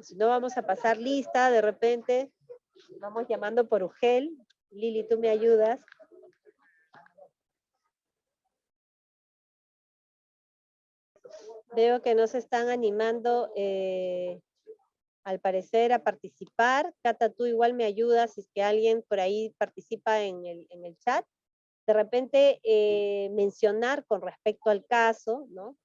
Si no, vamos a pasar lista, de repente vamos llamando por Ugel. Lili, ¿tú me ayudas? Veo que no se están animando, al parecer, a participar. Cata, tú igual me ayudas si es que alguien por ahí participa en el chat. De repente, mencionar con respecto al caso, ¿no?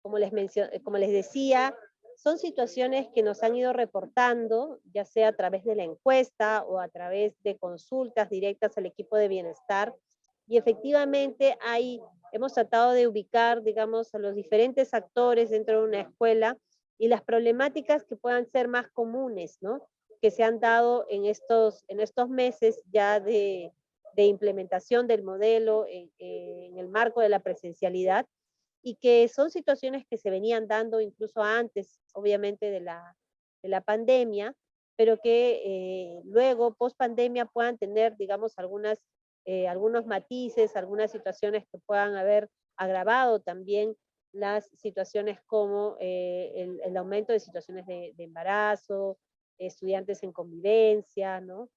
Como les decía, son situaciones que nos han ido reportando, ya sea a través de la encuesta o a través de consultas directas al equipo de bienestar, y efectivamente hemos tratado de ubicar, digamos, a los diferentes actores dentro de una escuela y las problemáticas que puedan ser más comunes, ¿no? Que se han dado en estos meses ya de implementación del modelo en el marco de la presencialidad, y que son situaciones que se venían dando incluso antes, obviamente, de la pandemia, pero que luego, post pandemia, puedan tener, digamos, algunos matices, algunas situaciones que puedan haber agravado también las situaciones como el aumento de situaciones de embarazo, estudiantes en convivencia, ¿no?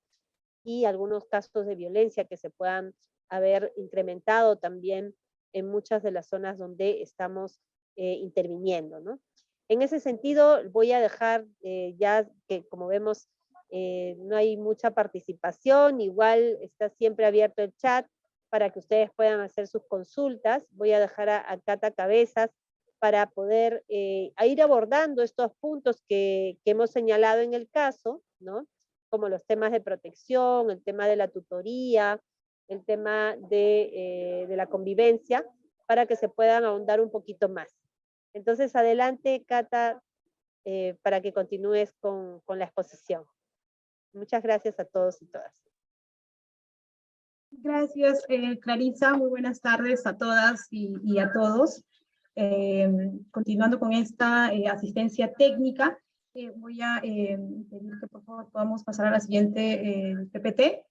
Y algunos casos de violencia que se puedan haber incrementado también en muchas de las zonas donde estamos interviniendo, ¿no? En ese sentido, voy a dejar ya que, como vemos, no hay mucha participación, igual está siempre abierto el chat para que ustedes puedan hacer sus consultas. Voy a dejar a Cata Cabezas para poder ir abordando estos puntos que hemos señalado en el caso, ¿no? Como los temas de protección, el tema de la tutoría, el tema de la convivencia, para que se puedan ahondar un poquito más. Entonces, adelante, Cata, para que continúes con la exposición. Muchas gracias a todos y todas. Gracias, Clarisa. Muy buenas tardes a todas y a todos. Continuando con esta asistencia técnica, voy a pedir que por favor podamos pasar a la siguiente PPT.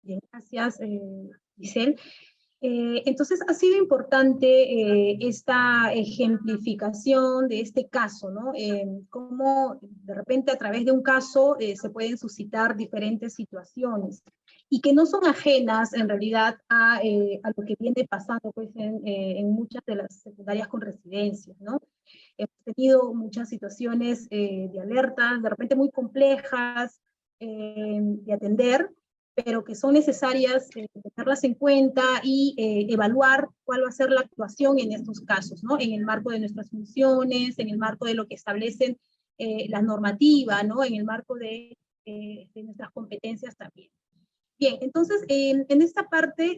Bien, gracias, Giselle. Entonces ha sido importante esta ejemplificación de este caso, ¿no? Cómo de repente a través de un caso se pueden suscitar diferentes situaciones y que no son ajenas en realidad a lo que viene pasando pues, en muchas de las secundarias con residencias, ¿no? Hemos tenido muchas situaciones de alertas, de repente muy complejas de atender, pero que son necesarias tenerlas en cuenta y evaluar cuál va a ser la actuación en estos casos, ¿no? En el marco de nuestras funciones, en el marco de lo que establecen la normativa, ¿no? En el marco de nuestras competencias también. Bien, entonces, en esta parte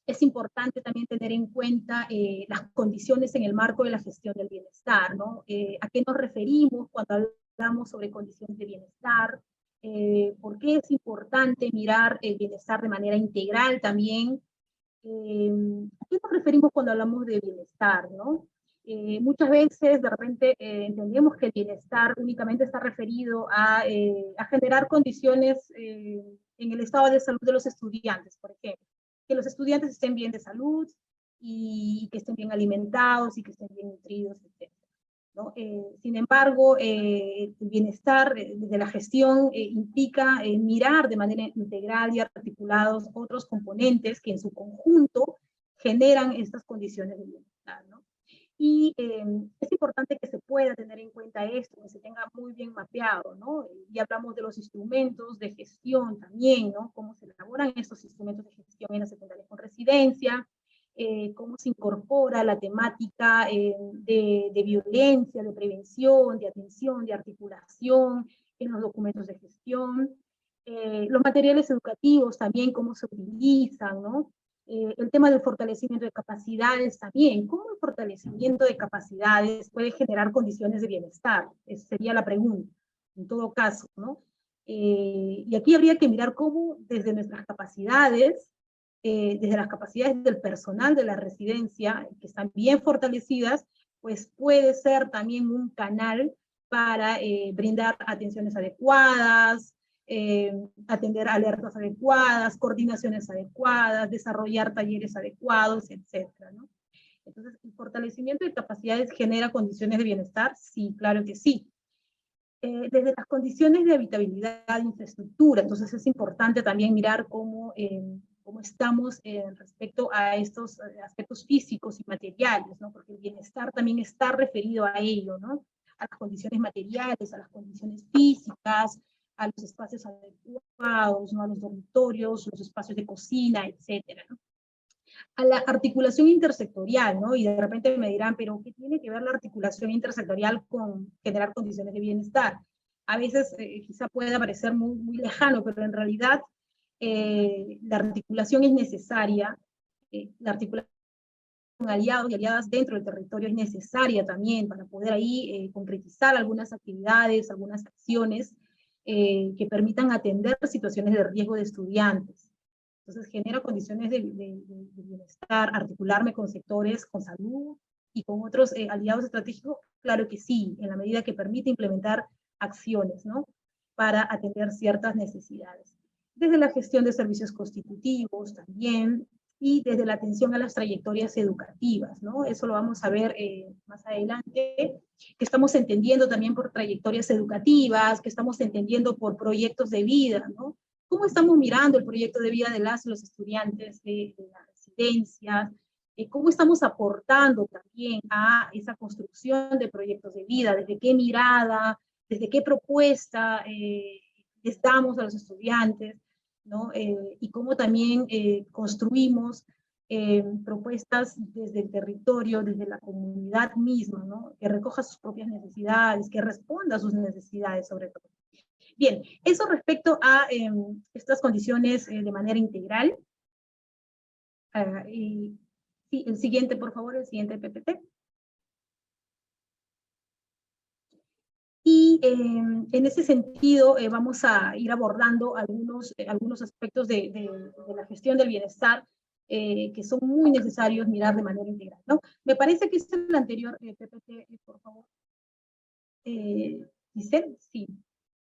es importante también tener en cuenta las condiciones en el marco de la gestión del bienestar, ¿no? ¿A qué nos referimos cuando hablamos sobre condiciones de bienestar? ¿Por qué es importante mirar el bienestar de manera integral también? ¿A qué nos referimos cuando hablamos de bienestar, no? Muchas veces, de repente, entendemos que el bienestar únicamente está referido a generar condiciones en el estado de salud de los estudiantes, por ejemplo. Que los estudiantes estén bien de salud y que estén bien alimentados y que estén bien nutridos, etc. ¿No? Sin embargo, el bienestar desde la gestión implica mirar de manera integral y articulados otros componentes que en su conjunto generan estas condiciones de bienestar, ¿no? Y es importante que se pueda tener en cuenta esto, que se tenga muy bien mapeado, ¿no? Y hablamos de los instrumentos de gestión también, ¿no? Cómo se elaboran estos instrumentos de gestión en la secundaria con residencia, cómo se incorpora la temática de violencia, de prevención, de atención, de articulación en los documentos de gestión, los materiales educativos también, cómo se utilizan, ¿no? El tema del fortalecimiento de capacidades también, cómo el fortalecimiento de capacidades puede generar condiciones de bienestar, esa sería la pregunta, en todo caso, ¿no? Y aquí habría que mirar cómo desde nuestras capacidades, desde las capacidades del personal de la residencia, que están bien fortalecidas, pues puede ser también un canal para brindar atenciones adecuadas, atender alertas adecuadas, coordinaciones adecuadas, desarrollar talleres adecuados, etcétera, ¿no? Entonces, ¿el fortalecimiento de capacidades genera condiciones de bienestar? Sí, claro que sí. Desde las condiciones de habitabilidad e infraestructura, entonces es importante también mirar cómo estamos respecto a estos aspectos físicos y materiales, ¿no? Porque el bienestar también está referido a ello, ¿no? A las condiciones materiales, a las condiciones físicas, a los espacios adecuados, ¿no? A los dormitorios, los espacios de cocina, etcétera, ¿no? A la articulación intersectorial, ¿no? Y de repente me dirán, pero ¿qué tiene que ver la articulación intersectorial con generar condiciones de bienestar? A veces quizá puede parecer muy, muy lejano, pero en realidad la articulación es necesaria, la articulación con aliados y aliadas dentro del territorio es necesaria también para poder ahí concretizar algunas actividades, algunas acciones que permitan atender situaciones de riesgo de estudiantes. Entonces genera condiciones de bienestar, articularme con sectores, con salud y con otros aliados estratégicos, claro que sí, en la medida que permite implementar acciones, ¿no? Para atender ciertas necesidades. Desde la gestión de servicios constitutivos también, y desde la atención a las trayectorias educativas, ¿no? Eso lo vamos a ver más adelante, que estamos entendiendo también por trayectorias educativas, que estamos entendiendo por proyectos de vida, ¿no? ¿Cómo estamos mirando el proyecto de vida de las y los estudiantes de las residencias? ¿Cómo estamos aportando también a esa construcción de proyectos de vida? ¿Desde qué mirada? ¿Desde qué propuesta les damos a los estudiantes? ¿No? Y cómo también construimos propuestas desde el territorio, desde la comunidad misma, ¿no? Que recoja sus propias necesidades, que responda a sus necesidades sobre todo. Bien, eso respecto a estas condiciones de manera integral. Y, sí, el siguiente, por favor, el siguiente PPT. Y en ese sentido vamos a ir abordando algunos aspectos de la gestión del bienestar que son muy necesarios mirar de manera integral, ¿no? Me parece que es el anterior PPT, por favor. ¿Dice? Sí.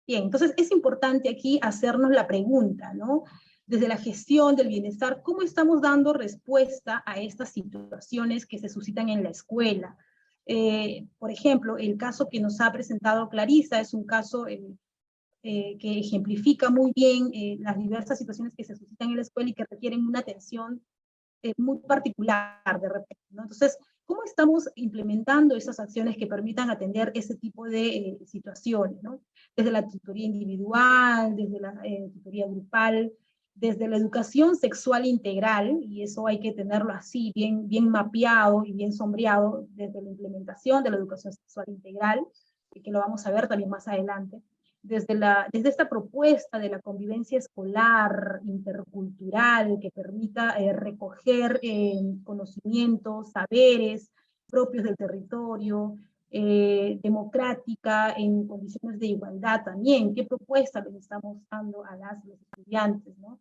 Bien, entonces es importante aquí hacernos la pregunta, ¿no? desde la gestión del bienestar, ¿cómo estamos dando respuesta a estas situaciones que se suscitan en la escuela? Por ejemplo, el caso que nos ha presentado Clarisa es un caso que ejemplifica muy bien las diversas situaciones que se suscitan en la escuela y que requieren una atención muy particular de repente, ¿no? Entonces, ¿cómo estamos implementando esas acciones que permitan atender ese tipo de situaciones, ¿no? Desde la tutoría individual, desde la tutoría grupal, desde la educación sexual integral, y eso hay que tenerlo así, bien mapeado y bien sombreado, desde la implementación de la educación sexual integral, que lo vamos a ver también más adelante, desde esta propuesta de la convivencia escolar, intercultural, que permita recoger conocimientos, saberes propios del territorio, democrática, en condiciones de igualdad también. ¿Qué propuesta les estamos dando a los estudiantes, ¿no?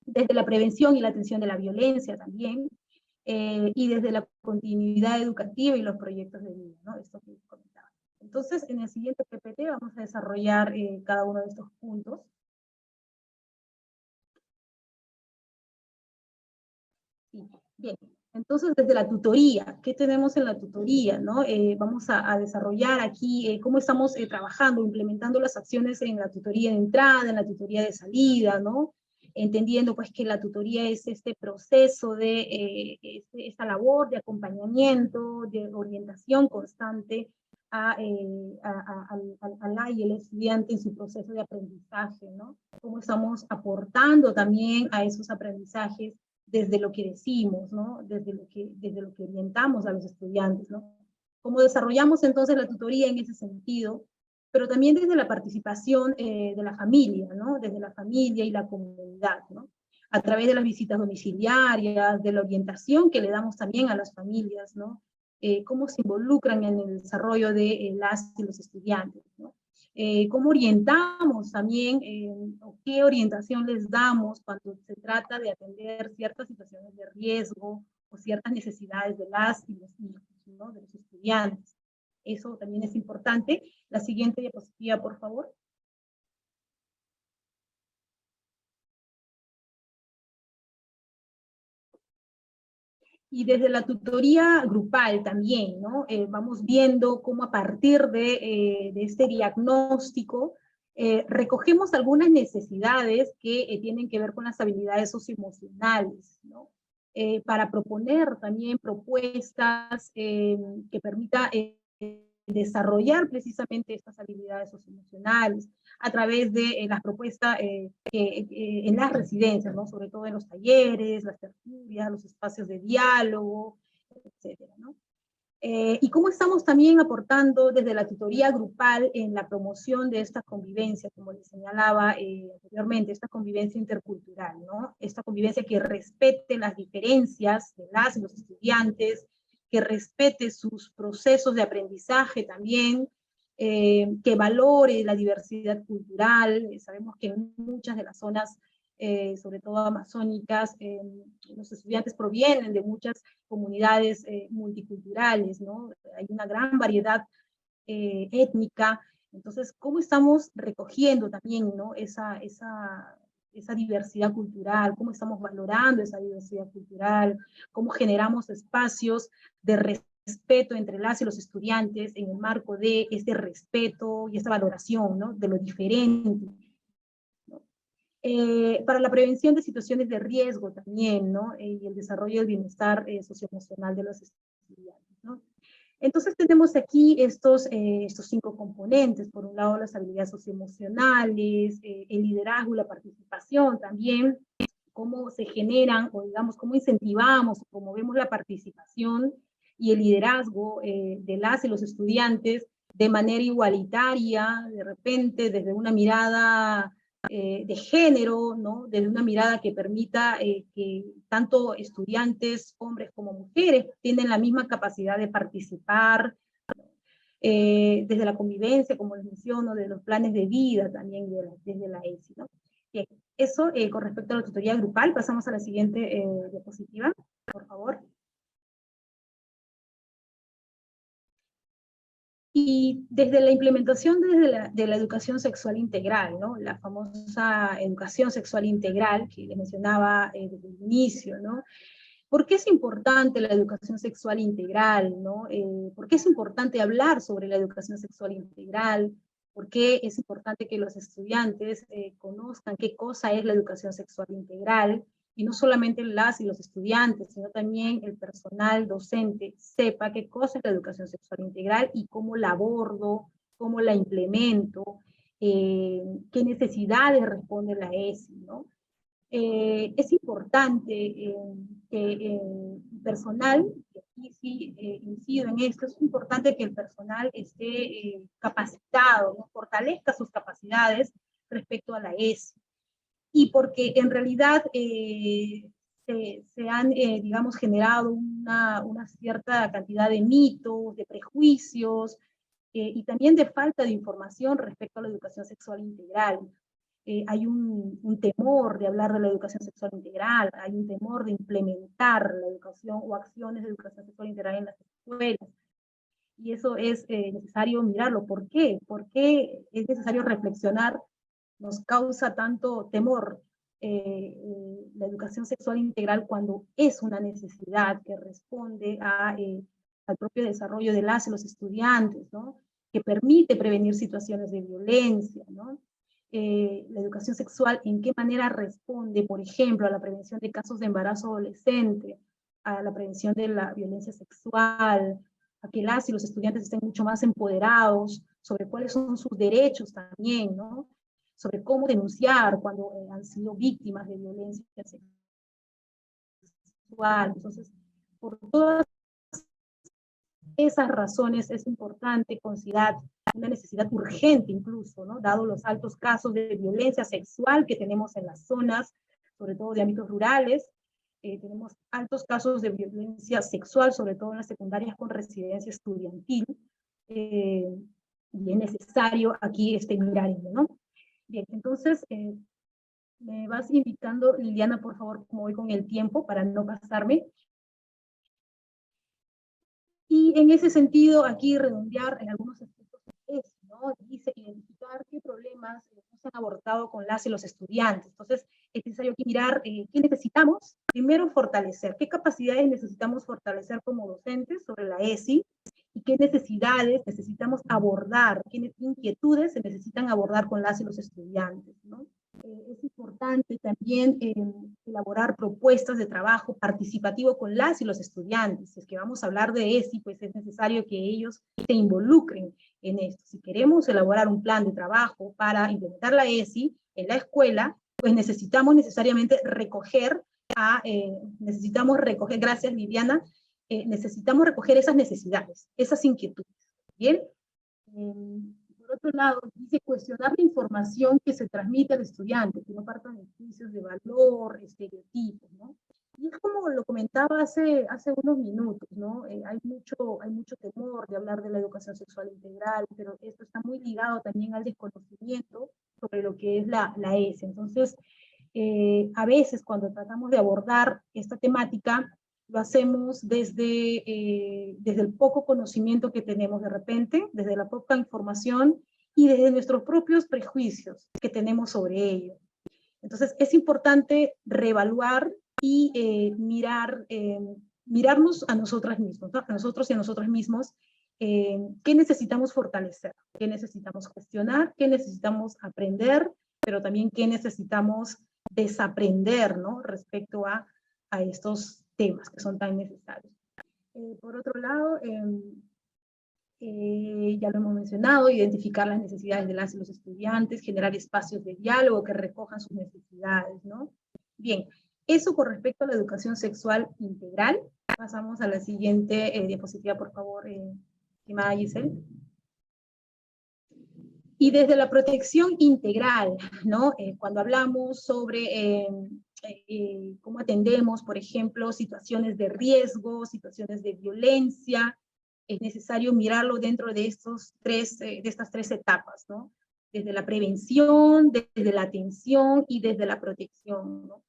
Desde la prevención y la atención de la violencia también, y desde la continuidad educativa y los proyectos de vida, ¿no? Esto que comentaba. Entonces, en el siguiente PPT vamos a desarrollar cada uno de estos puntos. Sí, bien, entonces desde la tutoría, ¿qué tenemos en la tutoría, no? Vamos a desarrollar aquí cómo estamos trabajando, implementando las acciones en la tutoría de entrada, en la tutoría de salida, ¿no? Entendiendo pues que la tutoría es este proceso de esta labor de acompañamiento, de orientación constante a la y el estudiante en su proceso de aprendizaje, ¿no? Cómo estamos aportando también a esos aprendizajes desde lo que decimos, ¿no? Desde lo que orientamos a los estudiantes, ¿no? Cómo desarrollamos entonces la tutoría en ese sentido, pero también desde la participación de la familia, ¿no? Desde la familia y la comunidad, ¿no? A través de las visitas domiciliarias, de la orientación que le damos también a las familias, ¿no? Cómo se involucran en el desarrollo de las y los estudiantes, ¿no? Cómo orientamos también, o qué orientación les damos cuando se trata de atender ciertas situaciones de riesgo o ciertas necesidades de las y los hijos, ¿no? De los estudiantes. Eso también es importante. La siguiente diapositiva, por favor. Y desde la tutoría grupal también, ¿no? Vamos viendo cómo a partir de este diagnóstico recogemos algunas necesidades que tienen que ver con las habilidades socioemocionales, ¿no? Para proponer también propuestas que permita desarrollar precisamente estas habilidades socioemocionales a través de las propuestas en las residencias, ¿no? Sobre todo en los talleres, las tertulias, los espacios de diálogo, etcétera, ¿no? Y cómo estamos también aportando desde la tutoría grupal en la promoción de esta convivencia, como les señalaba anteriormente, esta convivencia intercultural, ¿no? Esta convivencia que respete las diferencias de las y los estudiantes, que respete sus procesos de aprendizaje también, que valore la diversidad cultural. Sabemos que en muchas de las zonas, sobre todo amazónicas, los estudiantes provienen de muchas comunidades multiculturales, ¿no? Hay una gran variedad étnica. Entonces, ¿cómo estamos recogiendo también, ¿no? esa diversidad cultural? ¿Cómo estamos valorando esa diversidad cultural? ¿Cómo generamos espacios de respeto entre las y los estudiantes en el marco de este respeto y esta valoración, ¿no? De lo diferente, ¿no? Para la prevención de situaciones de riesgo también, ¿no? Y el desarrollo del bienestar socioemocional de los estudiantes, ¿no? Entonces tenemos aquí estos 5 componentes. Por un lado, las habilidades socioemocionales, el liderazgo, la participación también, cómo se generan, o digamos, cómo incentivamos, promovemos la participación y el liderazgo de las y los estudiantes de manera igualitaria, de repente, desde una mirada de género, ¿no? Desde una mirada que permita que tanto estudiantes, hombres como mujeres, tienen la misma capacidad de participar, desde la convivencia, como les menciono, de los planes de vida también desde la ESI, ¿no? Bien, eso con respecto a la tutoría grupal. Pasamos a la siguiente diapositiva, por favor. Y desde la implementación de la educación sexual integral, ¿no? La famosa educación sexual integral que les mencionaba desde el inicio, ¿no? ¿Por qué es importante la educación sexual integral, ¿no? ¿Por qué es importante hablar sobre la educación sexual integral? ¿Por qué es importante que los estudiantes conozcan qué cosa es la educación sexual integral? Y no solamente las y los estudiantes, sino también el personal docente sepa qué cosa es la educación sexual integral y cómo la abordo, cómo la implemento, qué necesidades responde la ESI, ¿no? Es importante que el personal, y sí incido en esto, es importante que el personal esté capacitado, ¿no? Fortalezca sus capacidades respecto a la ESI. Y porque en realidad se han, digamos, generado una cierta cantidad de mitos, de prejuicios, y también de falta de información respecto a la educación sexual integral. Hay un temor de hablar de la educación sexual integral, hay un temor de implementar la educación o acciones de educación sexual integral en las escuelas. Y eso es necesario mirarlo. ¿Por qué? ¿Por qué es necesario reflexionar? Nos causa tanto temor la educación sexual integral cuando es una necesidad que responde al propio desarrollo de las y los estudiantes, ¿no? Que permite prevenir situaciones de violencia, ¿no? La educación sexual, ¿en qué manera responde, por ejemplo, a la prevención de casos de embarazo adolescente, a la prevención de la violencia sexual, a que las y los estudiantes estén mucho más empoderados sobre cuáles son sus derechos también, ¿no? Sobre cómo denunciar cuando han sido víctimas de violencia sexual. Entonces, por todas esas razones es importante considerar una necesidad urgente incluso, ¿no? Dado los altos casos de violencia sexual que tenemos en las zonas, sobre todo de ámbitos rurales, tenemos altos casos de violencia sexual, sobre todo en las secundarias con residencia estudiantil, y es necesario aquí mirar ello, ¿no? Bien, entonces, me vas indicando, Liliana, por favor, cómo voy con el tiempo para no pasarme. Y en ese sentido, aquí redondear en algunos aspectos de eso, ¿no? Dice identificar qué problemas no se han abordado con las y los estudiantes. Entonces, es necesario aquí mirar qué necesitamos. Primero, fortalecer. ¿Qué capacidades necesitamos fortalecer como docentes sobre la ESI? ¿Y qué necesidades necesitamos abordar? ¿Qué inquietudes se necesitan abordar con las y los estudiantes, ¿no? Es importante también elaborar propuestas de trabajo participativo con las y los estudiantes. Si es que vamos a hablar de ESI, pues es necesario que ellos se involucren en esto. Si queremos elaborar un plan de trabajo para implementar la ESI en la escuela, pues necesitamos necesariamente recoger, gracias Liliana, necesitamos recoger esas necesidades, esas inquietudes. ¿Bien? Por otro lado, dice cuestionar la información que se transmite al estudiante, que no partan de juicios de valor, estereotipos, ¿no? Y es como lo comentaba hace unos minutos, ¿no? Hay mucho temor de hablar de la educación sexual integral, pero esto está muy ligado también al desconocimiento sobre lo que es la ESI. Entonces, a veces cuando tratamos de abordar esta temática, lo hacemos desde el poco conocimiento que tenemos de repente, desde la poca información y desde nuestros propios prejuicios que tenemos sobre ello. Entonces es importante reevaluar y mirarnos a nosotras mismos, ¿no? A nosotros y a nosotros mismos, qué necesitamos fortalecer, qué necesitamos cuestionar, qué necesitamos aprender, pero también qué necesitamos desaprender, ¿no? Respecto a estos temas que son tan necesarios. Por otro lado, ya lo hemos mencionado, identificar las necesidades de las y los estudiantes, generar espacios de diálogo que recojan sus necesidades, ¿no? Bien, eso con respecto a la educación sexual integral. Pasamos a la siguiente diapositiva, por favor, estimada Giselle. Y desde la protección integral, ¿no? Cuando hablamos sobre cómo atendemos, por ejemplo, situaciones de riesgo, situaciones de violencia, es necesario mirarlo dentro de estas tres etapas, ¿no? Desde la prevención, desde la atención y desde la protección, ¿no?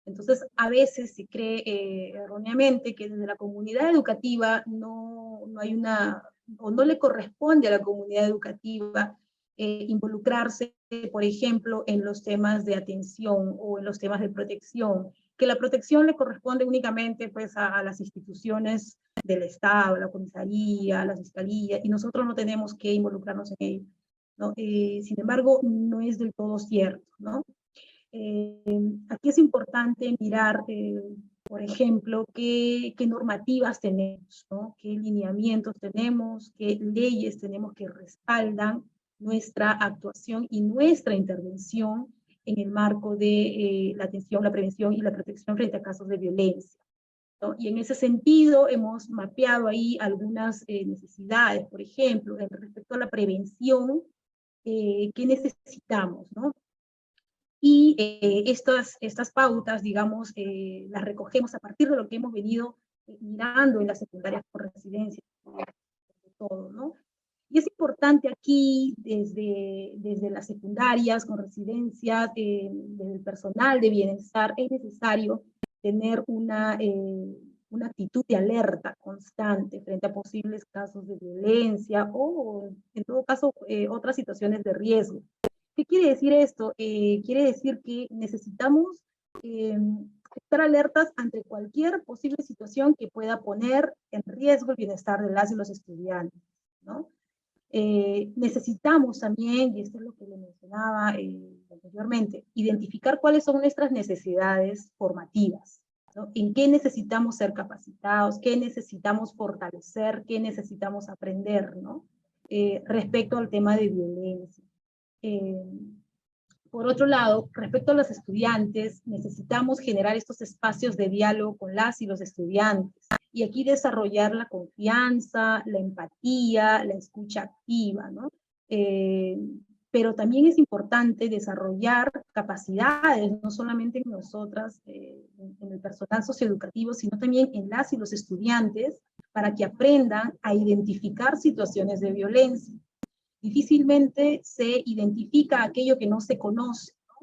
Entonces, a veces se cree erróneamente que desde la comunidad educativa no hay una o no le corresponde a la comunidad educativa involucrarse, por ejemplo, en los temas de atención o en los temas de protección, que la protección le corresponde únicamente pues, a las instituciones del Estado, la comisaría, la fiscalía, y nosotros no tenemos que involucrarnos en ello, ¿no? Sin embargo, no es del todo cierto, ¿no? Aquí es importante mirar, por ejemplo, qué normativas tenemos, ¿no? Qué lineamientos tenemos, qué leyes tenemos que respaldan nuestra actuación y nuestra intervención en el marco de la atención, la prevención y la protección frente a casos de violencia, ¿no? Y en ese sentido hemos mapeado ahí algunas necesidades, por ejemplo, respecto a la prevención, ¿qué necesitamos, ¿no? Y estas pautas, digamos, las recogemos a partir de lo que hemos venido mirando en las secundarias por residencia, todo, ¿no? Y es importante aquí, desde las secundarias con residencias, desde el personal de bienestar, es necesario tener una actitud de alerta constante frente a posibles casos de violencia o, en todo caso, otras situaciones de riesgo. ¿Qué quiere decir esto? Quiere decir que necesitamos estar alertas ante cualquier posible situación que pueda poner en riesgo el bienestar de las y los estudiantes, ¿no? Necesitamos también, y esto es lo que le mencionaba anteriormente, identificar cuáles son nuestras necesidades formativas, ¿no? En qué necesitamos ser capacitados, qué necesitamos fortalecer, qué necesitamos aprender, ¿no? Respecto al tema de violencia. Por otro lado, respecto a los estudiantes, necesitamos generar estos espacios de diálogo con las y los estudiantes, y aquí desarrollar la confianza, la empatía, la escucha activa, ¿no? Pero también es importante desarrollar capacidades, no solamente en nosotras, en el personal socioeducativo, sino también en las y los estudiantes, para que aprendan a identificar situaciones de violencia. Difícilmente se identifica aquello que no se conoce, ¿no?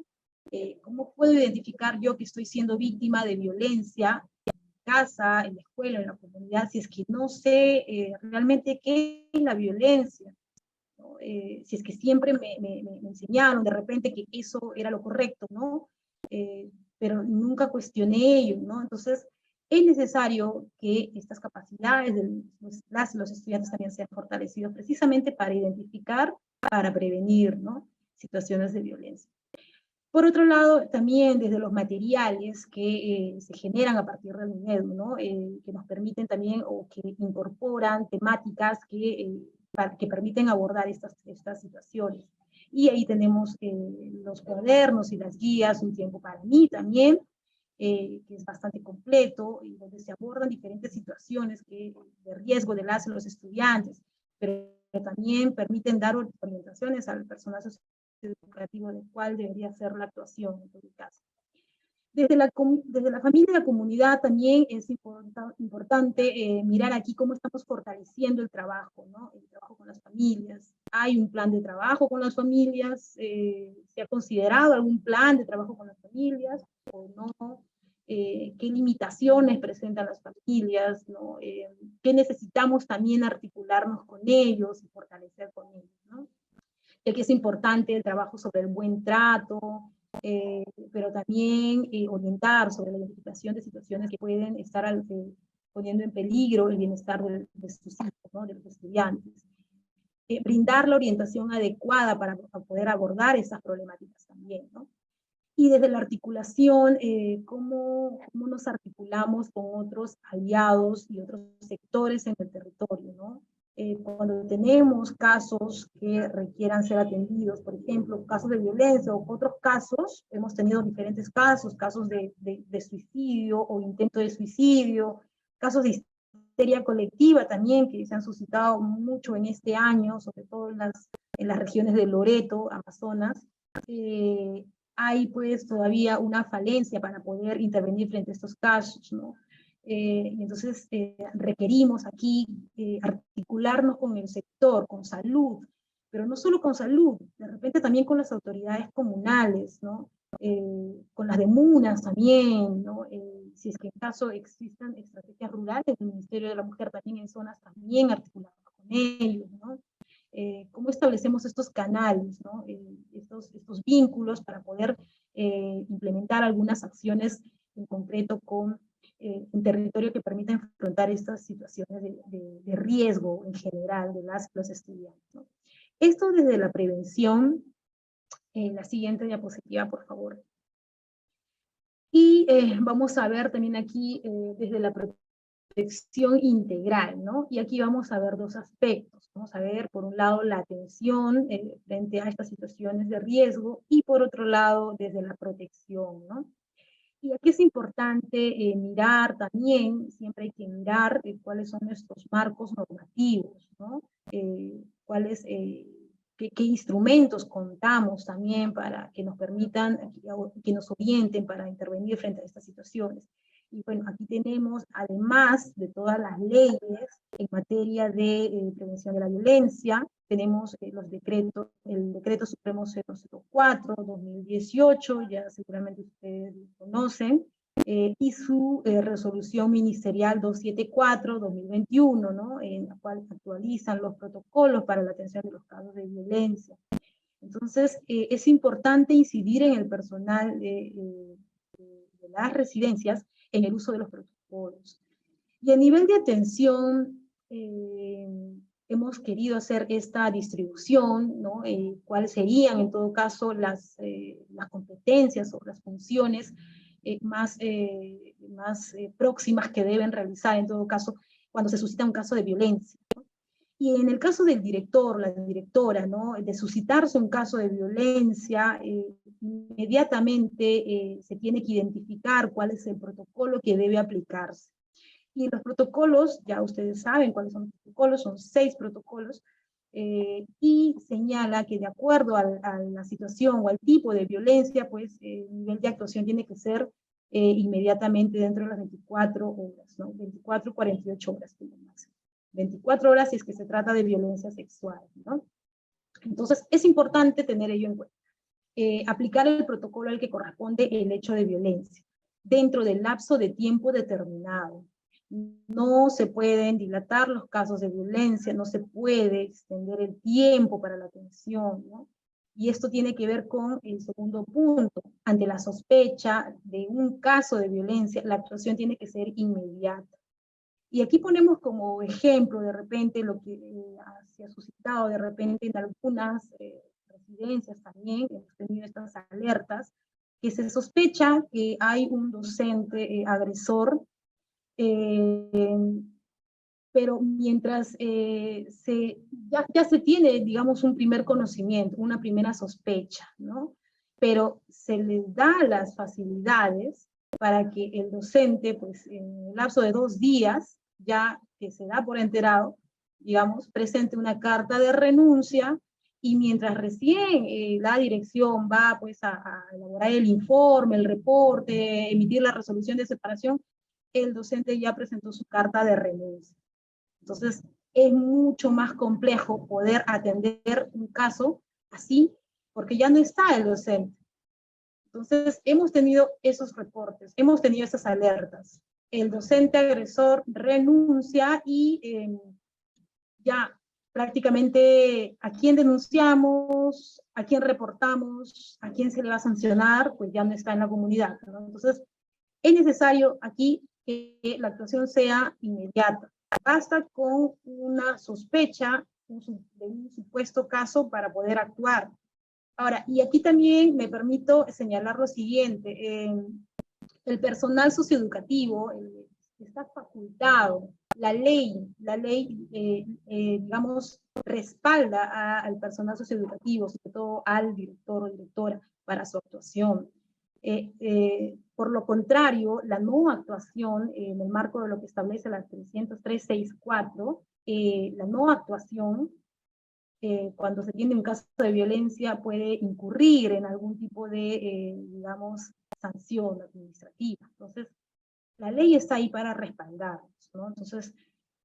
¿Cómo puedo identificar yo que estoy siendo víctima de violencia en mi casa, en la escuela, en la comunidad, si es que no sé realmente qué es la violencia, ¿no? Si es que siempre me enseñaron de repente que eso era lo correcto, ¿no? Pero nunca cuestioné ello, ¿no? Entonces, es necesario que estas capacidades de los estudiantes también sean fortalecidos precisamente para identificar, para prevenir, ¿no? Situaciones de violencia. Por otro lado, también desde los materiales que se generan a partir del MINEDU, ¿no? Que nos permiten también, o que incorporan temáticas que permiten abordar estas situaciones. Y ahí tenemos los cuadernos y las guías, Un tiempo para mí también, que es bastante completo, y donde se abordan diferentes situaciones de riesgo de las y los estudiantes, pero también permiten dar orientaciones al personal socioeducativo de cuál debería ser la actuación en todo caso. Desde la familia y la comunidad también es importante mirar aquí cómo estamos fortaleciendo el trabajo, ¿no? El trabajo con las familias. Hay un plan de trabajo con las familias, ¿se ha considerado algún plan de trabajo con las familias o no? ¿Qué limitaciones presentan las familias, ¿no? ¿Qué necesitamos también articularnos con ellos y fortalecer con ellos, ¿no? Ya que es importante el trabajo sobre el buen trato, pero también orientar sobre la identificación de situaciones que pueden estar poniendo en peligro el bienestar de sus hijos, ¿no? De los estudiantes. Brindar la orientación adecuada para poder abordar esas problemáticas también, ¿no? Y desde la articulación, cómo nos articulamos con otros aliados y otros sectores en el territorio, ¿no? Cuando tenemos casos que requieran ser atendidos, por ejemplo, casos de violencia o otros casos, hemos tenido diferentes casos, casos de suicidio o intento de suicidio, casos de histeria colectiva también, que se han suscitado mucho en este año, sobre todo en las regiones de Loreto, Amazonas. Hay pues todavía una falencia para poder intervenir frente a estos casos, ¿no? Y entonces requerimos aquí articularnos con el sector, con salud, pero no solo con salud, de repente también con las autoridades comunales, ¿no? Con las demunas también, ¿no? Si es que en caso existan estrategias rurales del Ministerio de la Mujer también en zonas también articuladas con con ellos, ¿no? Cómo establecemos estos canales, ¿no? Estos vínculos para poder implementar algunas acciones en concreto con un territorio que permita enfrentar estas situaciones de riesgo en general de los estudiantes, ¿no? Esto desde la prevención. La siguiente diapositiva, por favor. Y vamos a ver también aquí desde la protección integral, ¿no? Y aquí vamos a ver dos aspectos. Vamos a ver, por un lado, la atención frente a estas situaciones de riesgo, y por otro lado, desde la protección, ¿no? Y aquí es importante mirar también, siempre hay que mirar cuáles son nuestros marcos normativos, ¿no? ¿Qué instrumentos contamos también para que nos permitan, que nos orienten para intervenir frente a estas situaciones. Y bueno, aquí tenemos, además de todas las leyes en materia de prevención de la violencia, tenemos los decretos, el Decreto Supremo 004/2018, ya seguramente ustedes lo conocen, y su resolución ministerial 274/2021, ¿no? En la cual actualizan los protocolos para la atención de los casos de violencia. Entonces, es importante incidir en el personal de las residencias en el uso de los protocolos. Y a nivel de atención, hemos querido hacer esta distribución, ¿no? Cuáles serían, en todo caso, las competencias o las funciones más próximas que deben realizar, en todo caso, cuando se suscita un caso de violencia, ¿no? Y en el caso del director, la directora, ¿no? De suscitarse un caso de violencia, inmediatamente se tiene que identificar cuál es el protocolo que debe aplicarse. Y los protocolos, ya ustedes saben cuáles son los protocolos, son 6 protocolos, y señala que de acuerdo a la situación o al tipo de violencia, pues el nivel de actuación tiene que ser inmediatamente dentro de las 24 horas, ¿no? 24, 48 horas, 24 horas si es que se trata de violencia sexual, ¿no? Entonces, es importante tener ello en cuenta. Aplicar el protocolo al que corresponde el hecho de violencia, dentro del lapso de tiempo determinado. No se pueden dilatar los casos de violencia, no se puede extender el tiempo para la atención, ¿no? Y esto tiene que ver con el segundo punto. Ante la sospecha de un caso de violencia, la actuación tiene que ser inmediata. Y aquí ponemos como ejemplo, de repente, lo que se ha suscitado de repente en algunas residencias también, hemos tenido estas alertas, que se sospecha que hay un docente agresor, pero mientras ya se tiene, digamos, un primer conocimiento, una primera sospecha, ¿no? Pero se les da las facilidades para que el docente, pues en el lapso de 2 días, ya que se da por enterado, digamos, presente una carta de renuncia, y mientras recién la dirección va pues a elaborar el informe, el reporte, emitir la resolución de separación, el docente ya presentó su carta de renuncia. Entonces, es mucho más complejo poder atender un caso así, porque ya no está el docente. Entonces, hemos tenido esos reportes, hemos tenido esas alertas. El docente agresor renuncia y ya prácticamente a quién denunciamos, a quién reportamos, a quién se le va a sancionar, pues ya no está en la comunidad, ¿no? Entonces, es necesario aquí que la actuación sea inmediata. Basta con una sospecha de un supuesto caso para poder actuar. Ahora, y aquí también me permito señalar lo siguiente. El personal socioeducativo está facultado. La ley digamos, respalda al personal socioeducativo, sobre todo al director o directora, para su actuación. Por lo contrario, la no actuación, en el marco de lo que establece la 303.6.4, la no actuación, cuando se tiene un caso de violencia, puede incurrir en algún tipo de, digamos, sanción administrativa. Entonces, la ley está ahí para respaldarnos, ¿no? Entonces,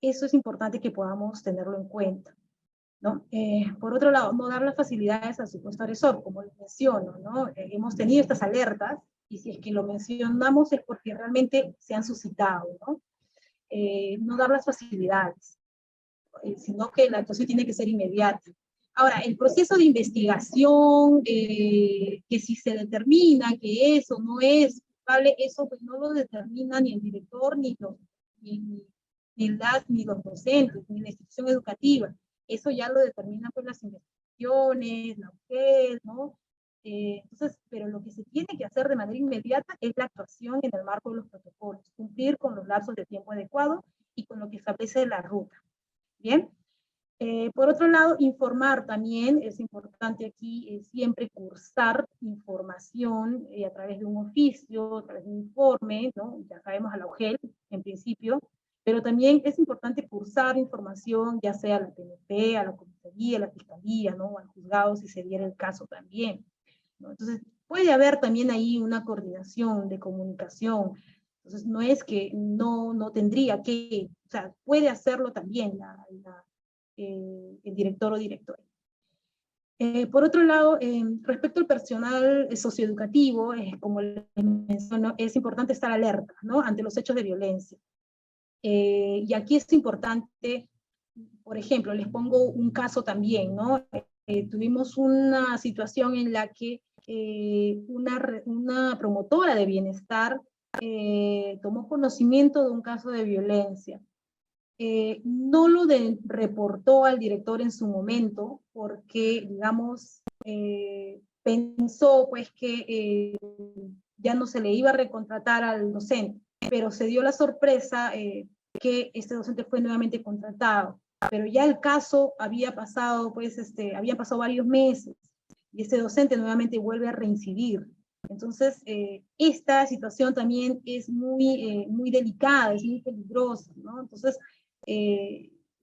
eso es importante que podamos tenerlo en cuenta, ¿no? Por otro lado, no dar las facilidades al supuesto agresor, como les menciono, ¿no? Hemos tenido estas alertas, y si es que lo mencionamos es porque realmente se han suscitado, ¿no? No dar las facilidades. sino que la actuación tiene que ser inmediata. Ahora, el proceso de investigación, que si se determina que eso no es culpable, eso pues no lo determina ni el director, ni los docentes, ni la institución educativa. Eso ya lo determinan pues las investigaciones, la UGEL, ¿no? Entonces, pero lo que se tiene que hacer de manera inmediata es la actuación en el marco de los protocolos, cumplir con los lapsos de tiempo adecuados y con lo que establece la ruta. Bien. Por otro lado, informar también, es importante aquí siempre cursar información a través de un oficio, a través de un informe, ¿no? Ya sabemos a la UGEL en principio, pero también es importante cursar información, ya sea a la PNP, a la comisaría, a la fiscalía, ¿no? Al juzgado si se diera el caso también, ¿no? Entonces, puede haber también ahí una coordinación de comunicación. Entonces, no es que no tendría que, o sea, puede hacerlo también el director o directora. Por otro lado, respecto al personal socioeducativo, como les menciono, es importante estar alerta, ¿no? Ante los hechos de violencia. Y aquí es importante, por ejemplo, les pongo un caso también, ¿no? Tuvimos una situación en la que una promotora de bienestar tomó conocimiento de un caso de violencia. No lo reportó al director en su momento porque, digamos, pensó pues que ya no se le iba a recontratar al docente, pero se dio la sorpresa que este docente fue nuevamente contratado, pero ya el caso había pasado, pues, habían pasado varios meses, y este docente nuevamente vuelve a reincidir. Entonces, esta situación también es muy delicada, es muy peligrosa, ¿no? Entonces,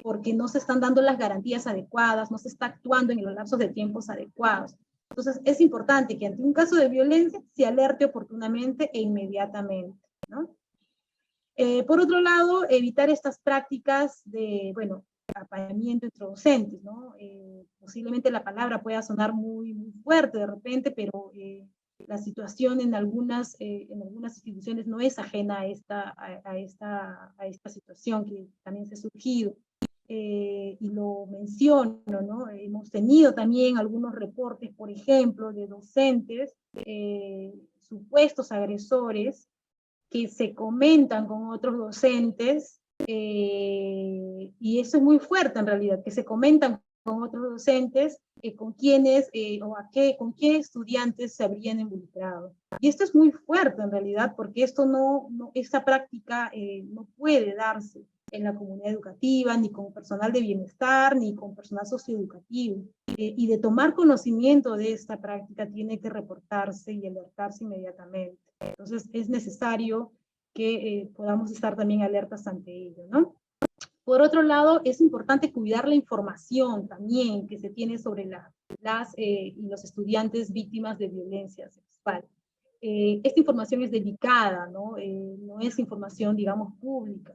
porque no se están dando las garantías adecuadas, no se está actuando en los lapsos de tiempos adecuados. Entonces, es importante que ante un caso de violencia se alerte oportunamente e inmediatamente, ¿no? Por otro lado, evitar estas prácticas de, bueno, apañamiento entre docentes, ¿no? Posiblemente la palabra pueda sonar muy fuerte de repente, pero la situación en algunas instituciones no es ajena a esta situación que también se ha surgido. Y lo menciono, ¿no? Hemos tenido también algunos reportes, por ejemplo, de docentes, supuestos agresores, que se comentan con otros docentes, y eso es muy fuerte en realidad, que se comentan con otros docentes, con quienes, con qué estudiantes se habrían involucrado. Y esto es muy fuerte en realidad, porque esta práctica no puede darse en la comunidad educativa, ni con personal de bienestar, ni con personal socioeducativo. Y de tomar conocimiento de esta práctica tiene que reportarse y alertarse inmediatamente. Entonces es necesario que podamos estar también alertas ante ello, ¿no? Por otro lado, es importante cuidar la información también que se tiene sobre y los estudiantes víctimas de violencia sexual. Esta información es delicada, ¿no? No es información, digamos, pública.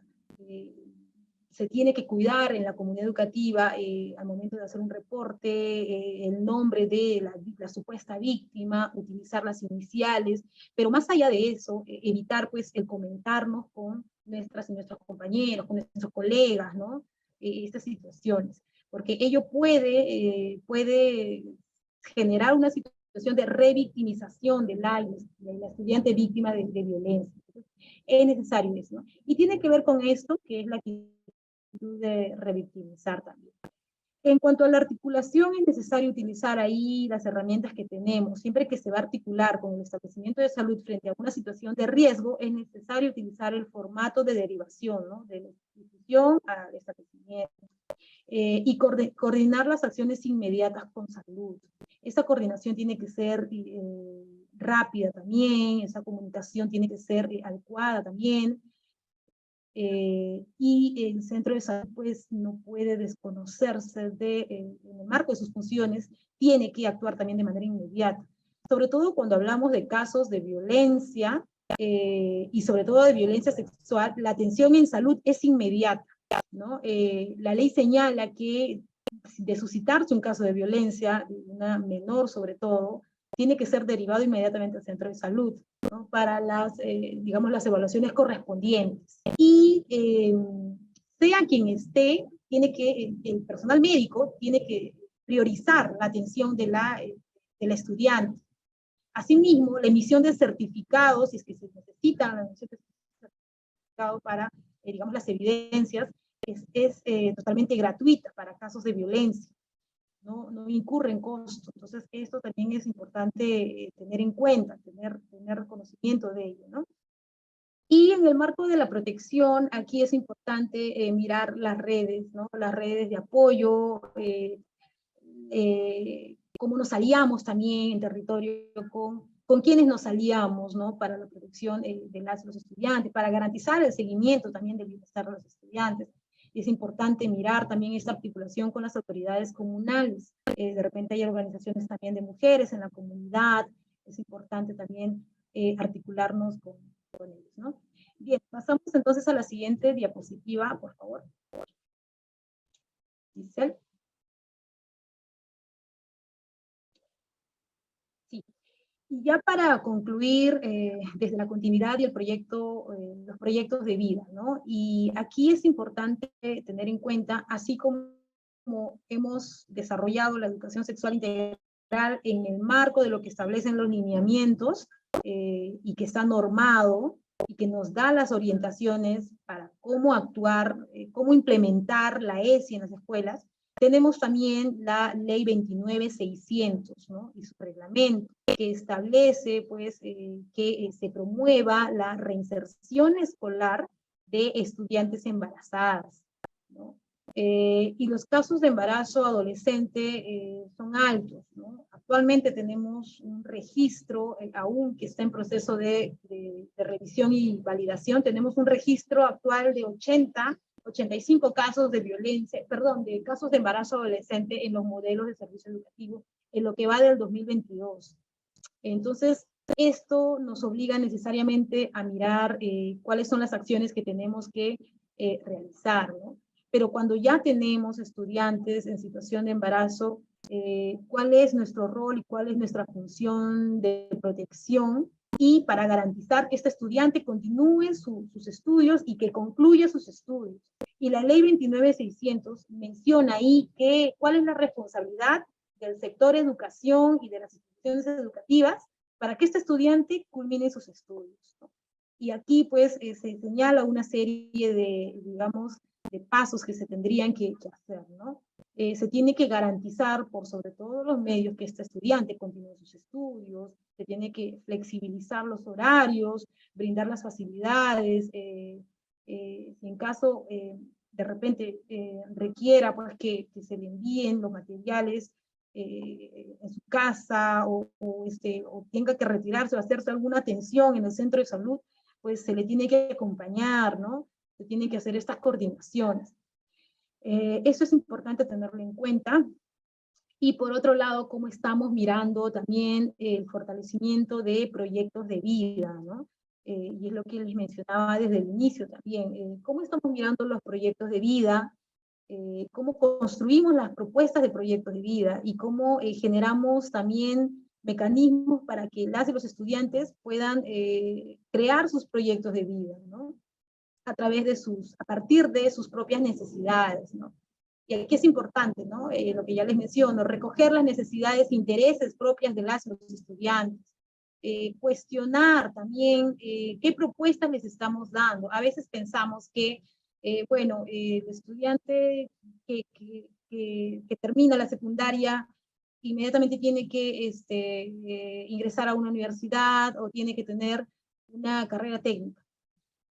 Se tiene que cuidar en la comunidad educativa al momento de hacer un reporte, el nombre de la supuesta víctima, utilizar las iniciales, pero más allá de eso, evitar pues el comentarnos con nuestras y nuestros compañeros, con nuestros colegas, ¿no? Estas situaciones, porque ello puede generar una situación de revictimización de la estudiante víctima de violencia. Entonces, es necesario eso, ¿no? Y tiene que ver con esto, que es la actitud de revictimizar también. En cuanto a la articulación, es necesario utilizar ahí las herramientas que tenemos. Siempre que se va a articular con el establecimiento de salud frente a una situación de riesgo, es necesario utilizar el formato de derivación, ¿no? De la institución al establecimiento. Y coordinar las acciones inmediatas con salud. Esa coordinación tiene que ser rápida también, esa comunicación tiene que ser adecuada también. Y el centro de salud pues no puede desconocerse en el marco de sus funciones, tiene que actuar también de manera inmediata, sobre todo cuando hablamos de casos de violencia y sobre todo de violencia sexual. La atención en salud es inmediata, ¿no? La ley señala que de suscitarse un caso de violencia, una menor sobre todo, tiene que ser derivado inmediatamente al centro de salud, ¿no? Para digamos, las evaluaciones correspondientes. Y sea quien esté, el personal médico tiene que priorizar la atención de la estudiante. Asimismo, la emisión de certificados, si es que se necesitan la emisión de certificados para, digamos, las evidencias, es totalmente gratuita para casos de violencia. No incurre en costo. Entonces, esto también es importante tener en cuenta, tener conocimiento de ello, ¿no? Y en el marco de la protección, aquí es importante mirar las redes, ¿no? Las redes de apoyo, cómo nos aliamos también en territorio con quienes nos aliamos, ¿no? Para la protección de los estudiantes, para garantizar el seguimiento también del bienestar de los estudiantes. Es importante mirar también esta articulación con las autoridades comunales. De repente hay organizaciones también de mujeres en la comunidad. Es importante también articularnos con ellos, ¿no? Bien, pasamos entonces a la siguiente diapositiva, por favor. Giselle. Sí. Y ya para concluir, desde la continuidad y los proyectos de vida, ¿no? Y aquí es importante tener en cuenta, así como hemos desarrollado la educación sexual integral en el marco de lo que establecen los lineamientos y que está normado y que nos da las orientaciones para cómo actuar, cómo implementar la ESI en las escuelas, tenemos también la Ley 29.600, ¿no? Y su reglamento, que establece, pues, que se promueva la reinserción escolar de estudiantes embarazadas, ¿no? Y los casos de embarazo adolescente son altos, ¿no? Actualmente tenemos un registro, aún que está en proceso de revisión y validación, tenemos un registro actual de 85 casos de violencia, perdón, de casos de embarazo adolescente en los modelos de servicio educativo, en lo que va del 2022. Entonces, esto nos obliga necesariamente a mirar cuáles son las acciones que tenemos que realizar, ¿no? Pero cuando ya tenemos estudiantes en situación de embarazo, ¿cuál es nuestro rol y cuál es nuestra función de protección? Y para garantizar que este estudiante continúe sus estudios y que concluya sus estudios. Y la ley 29.600 menciona ahí cuál es la responsabilidad del sector educación y de las instituciones educativas para que este estudiante culmine sus estudios, ¿no? Y aquí pues se señala una serie de, digamos, de pasos que se tendrían que hacer, ¿no? Se tiene que garantizar por sobre todo los medios que este estudiante continúe sus estudios, se tiene que flexibilizar los horarios, brindar las facilidades, si en caso de repente requiera pues, que se le envíen los materiales en su casa o tenga que retirarse o hacerse alguna atención en el centro de salud, pues se le tiene que acompañar, ¿no? Se tienen que hacer estas coordinaciones. Eso es importante tenerlo en cuenta. Y por otro lado, cómo estamos mirando también el fortalecimiento de proyectos de vida, ¿no? Y es lo que les mencionaba desde el inicio también. ¿Cómo estamos mirando los proyectos de vida? Cómo construimos las propuestas de proyectos de vida y cómo generamos también mecanismos para que las y los estudiantes puedan crear sus proyectos de vida, ¿no? A partir de sus propias necesidades, ¿no? Y aquí es importante, ¿no? Lo que ya les menciono, recoger las necesidades e intereses propias de las y los estudiantes, cuestionar también qué propuestas les estamos dando. A veces pensamos que bueno, el estudiante que termina la secundaria inmediatamente tiene que ingresar a una universidad o tiene que tener una carrera técnica.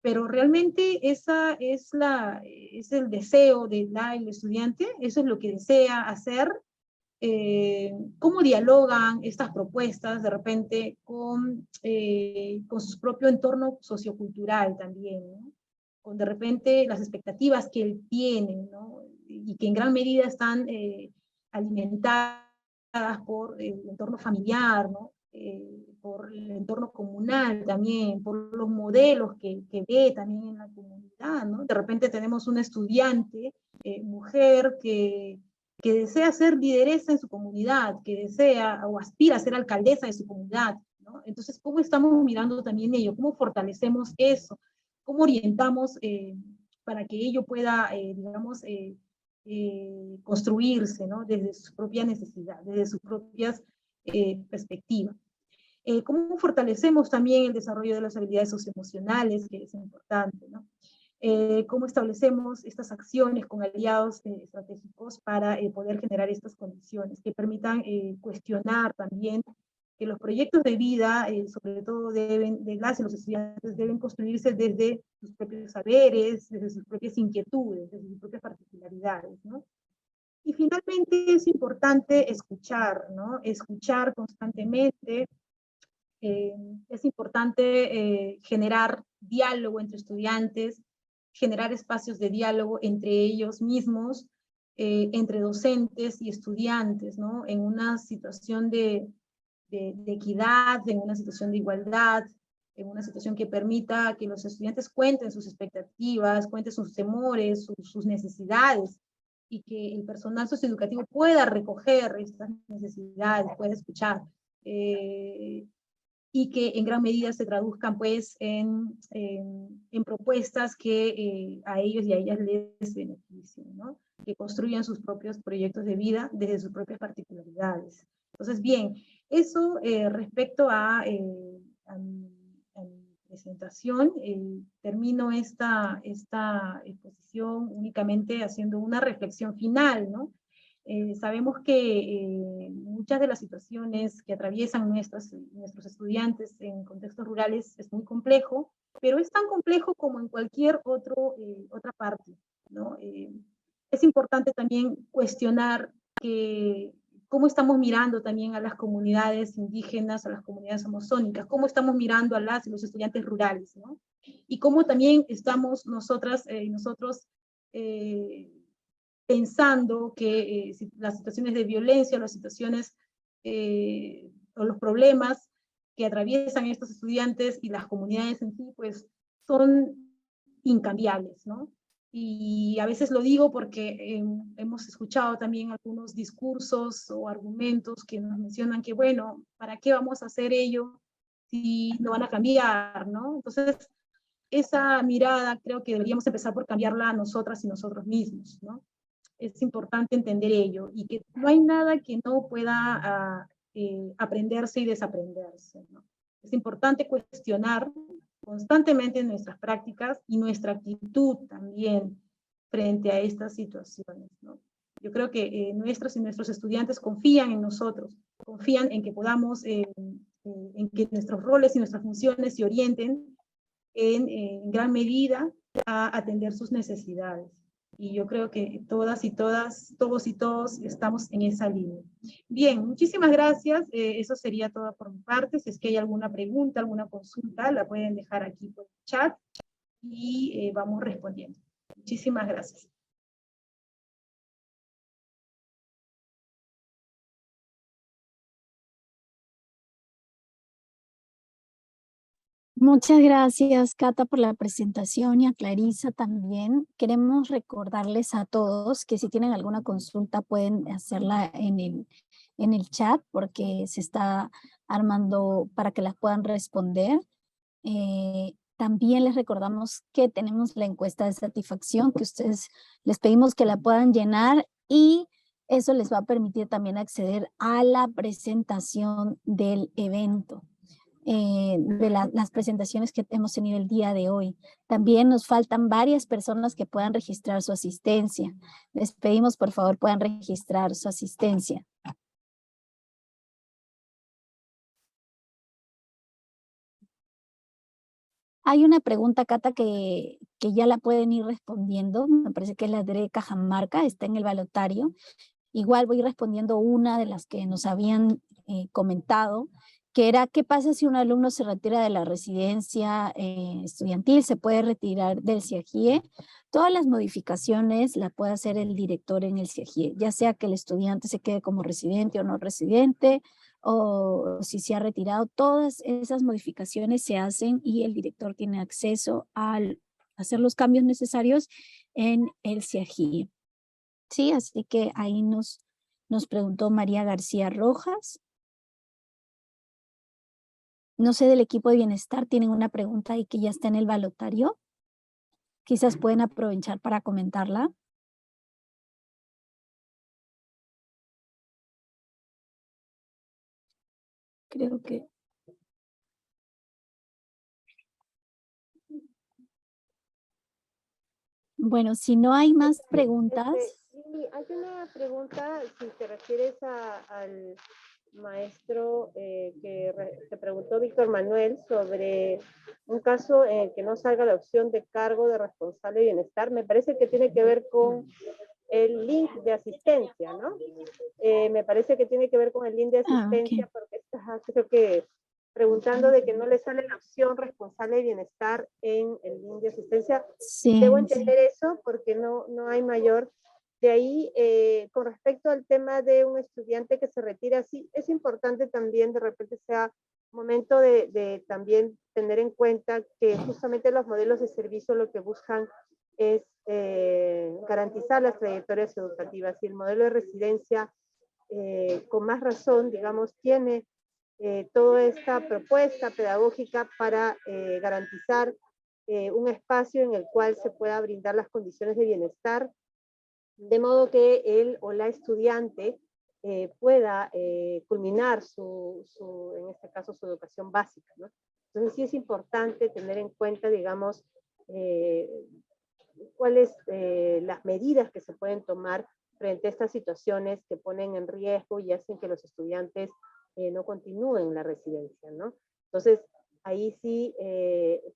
Pero realmente esa es el deseo del estudiante, eso es lo que desea hacer. Cómo dialogan estas propuestas de repente con su propio entorno sociocultural también, ¿no? Con de repente las expectativas que él tiene, ¿no? Y que en gran medida están alimentadas por el entorno familiar, ¿no? Por el entorno comunal también, por los modelos que ve también en la comunidad, ¿no? De repente tenemos una estudiante, mujer, que desea ser lideresa en su comunidad, que desea o aspira a ser alcaldesa de su comunidad, ¿no? Entonces, ¿cómo estamos mirando también ello? ¿Cómo fortalecemos eso? ¿Cómo orientamos para que ello pueda, digamos, construirse, ¿no? Desde sus propias necesidades, desde sus propias perspectivas. ¿Cómo fortalecemos también el desarrollo de las habilidades socioemocionales, que es importante, ¿no? Cómo establecemos estas acciones con aliados estratégicos para poder generar estas condiciones que permitan cuestionar también que los proyectos de vida, sobre todo de las y los estudiantes, deben construirse desde sus propios saberes, desde sus propias inquietudes, desde sus propias particularidades, ¿no? Y finalmente es importante escuchar, ¿no? Escuchar constantemente. Es importante generar diálogo entre estudiantes, generar espacios de diálogo entre ellos mismos, entre docentes y estudiantes, ¿no? En una situación de equidad, en una situación de igualdad, en una situación que permita que los estudiantes cuenten sus expectativas, cuenten sus temores, sus necesidades, y que el personal socioeducativo pueda recoger estas necesidades, pueda escuchar. Y que en gran medida se traduzcan pues en propuestas que a ellos y a ellas les beneficien, ¿no? Que construyan sus propios proyectos de vida desde sus propias particularidades. Entonces, bien, eso respecto a mi presentación, termino esta exposición únicamente haciendo una reflexión final, ¿no? Sabemos que muchas de las situaciones que atraviesan nuestros estudiantes en contextos rurales es muy complejo, pero es tan complejo como en cualquier otra parte, ¿no? Es importante también cuestionar cómo estamos mirando también a las comunidades indígenas, a las comunidades amazónicas, cómo estamos mirando a las y los estudiantes rurales, ¿no? Y cómo también estamos nosotros pensando que las situaciones de violencia, las situaciones o los problemas que atraviesan estos estudiantes y las comunidades en sí, pues son incambiables, ¿no? Y a veces lo digo porque hemos escuchado también algunos discursos o argumentos que nos mencionan que, bueno, ¿para qué vamos a hacer ello si no van a cambiar, ¿no? Entonces, esa mirada creo que deberíamos empezar por cambiarla a nosotras y nosotros mismos, ¿no? Es importante entender ello, y que no hay nada que no pueda aprenderse y desaprenderse, ¿no? Es importante cuestionar constantemente nuestras prácticas y nuestra actitud también frente a estas situaciones, ¿no? Yo creo que nuestros y nuestros estudiantes confían en nosotros, confían en que podamos, en que nuestros roles y nuestras funciones se orienten en gran medida a atender sus necesidades. Y yo creo que todas y todas, todos y todos estamos en esa línea. Bien, muchísimas gracias. Eso sería todo por mi parte. Si es que hay alguna pregunta, alguna consulta, la pueden dejar aquí por el chat y vamos respondiendo. Muchísimas gracias. Muchas gracias, Cata, por la presentación, y a Clarisa también. Queremos recordarles a todos que si tienen alguna consulta pueden hacerla en el chat, porque se está armando para que las puedan responder. También les recordamos que tenemos la encuesta de satisfacción, que ustedes les pedimos que la puedan llenar, y eso les va a permitir también acceder a la presentación del evento. De las presentaciones que hemos tenido el día de hoy. También nos faltan varias personas que puedan registrar su asistencia. Les pedimos, por favor, puedan registrar su asistencia. Hay una pregunta, Cata, que ya la pueden ir respondiendo. Me parece que es la de Cajamarca, está en el balotario. Igual voy respondiendo una de las que nos habían comentado, que era: ¿qué pasa si un alumno se retira de la residencia estudiantil? ¿Se puede retirar del CIAGIE? Todas las modificaciones las puede hacer el director en el CIAGIE, ya sea que el estudiante se quede como residente o no residente, o si se ha retirado. Todas esas modificaciones se hacen y el director tiene acceso a hacer los cambios necesarios en el CIAGIE. Sí, así que ahí nos preguntó María García Rojas. No sé, del equipo de bienestar, ¿tienen una pregunta ahí que ya está en el balotario? Quizás pueden aprovechar para comentarla. Creo que... Bueno, si no hay más preguntas... Sí, hay una pregunta, si te refieres al maestro que preguntó Víctor Manuel sobre un caso en el que no salga la opción de cargo de responsable de bienestar. Me parece que tiene que ver con el link de asistencia, ¿no? Me parece que tiene que ver con el link de asistencia, okay. porque está, creo que preguntando de que no le sale la opción responsable de bienestar en el link de asistencia. Sí, Debo entender eso porque no hay mayor. De ahí, con respecto al tema de un estudiante que se retira, sí, es importante también de repente sea momento de también tener en cuenta que justamente los modelos de servicio lo que buscan es garantizar las trayectorias educativas, y el modelo de residencia con más razón, digamos, tiene toda esta propuesta pedagógica para garantizar un espacio en el cual se pueda brindar las condiciones de bienestar, de modo que él o la estudiante pueda culminar en este caso, su educación básica, ¿no? Entonces sí es importante tener en cuenta, digamos, cuáles las medidas que se pueden tomar frente a estas situaciones que ponen en riesgo y hacen que los estudiantes no continúen la residencia, ¿no? Entonces, ahí sí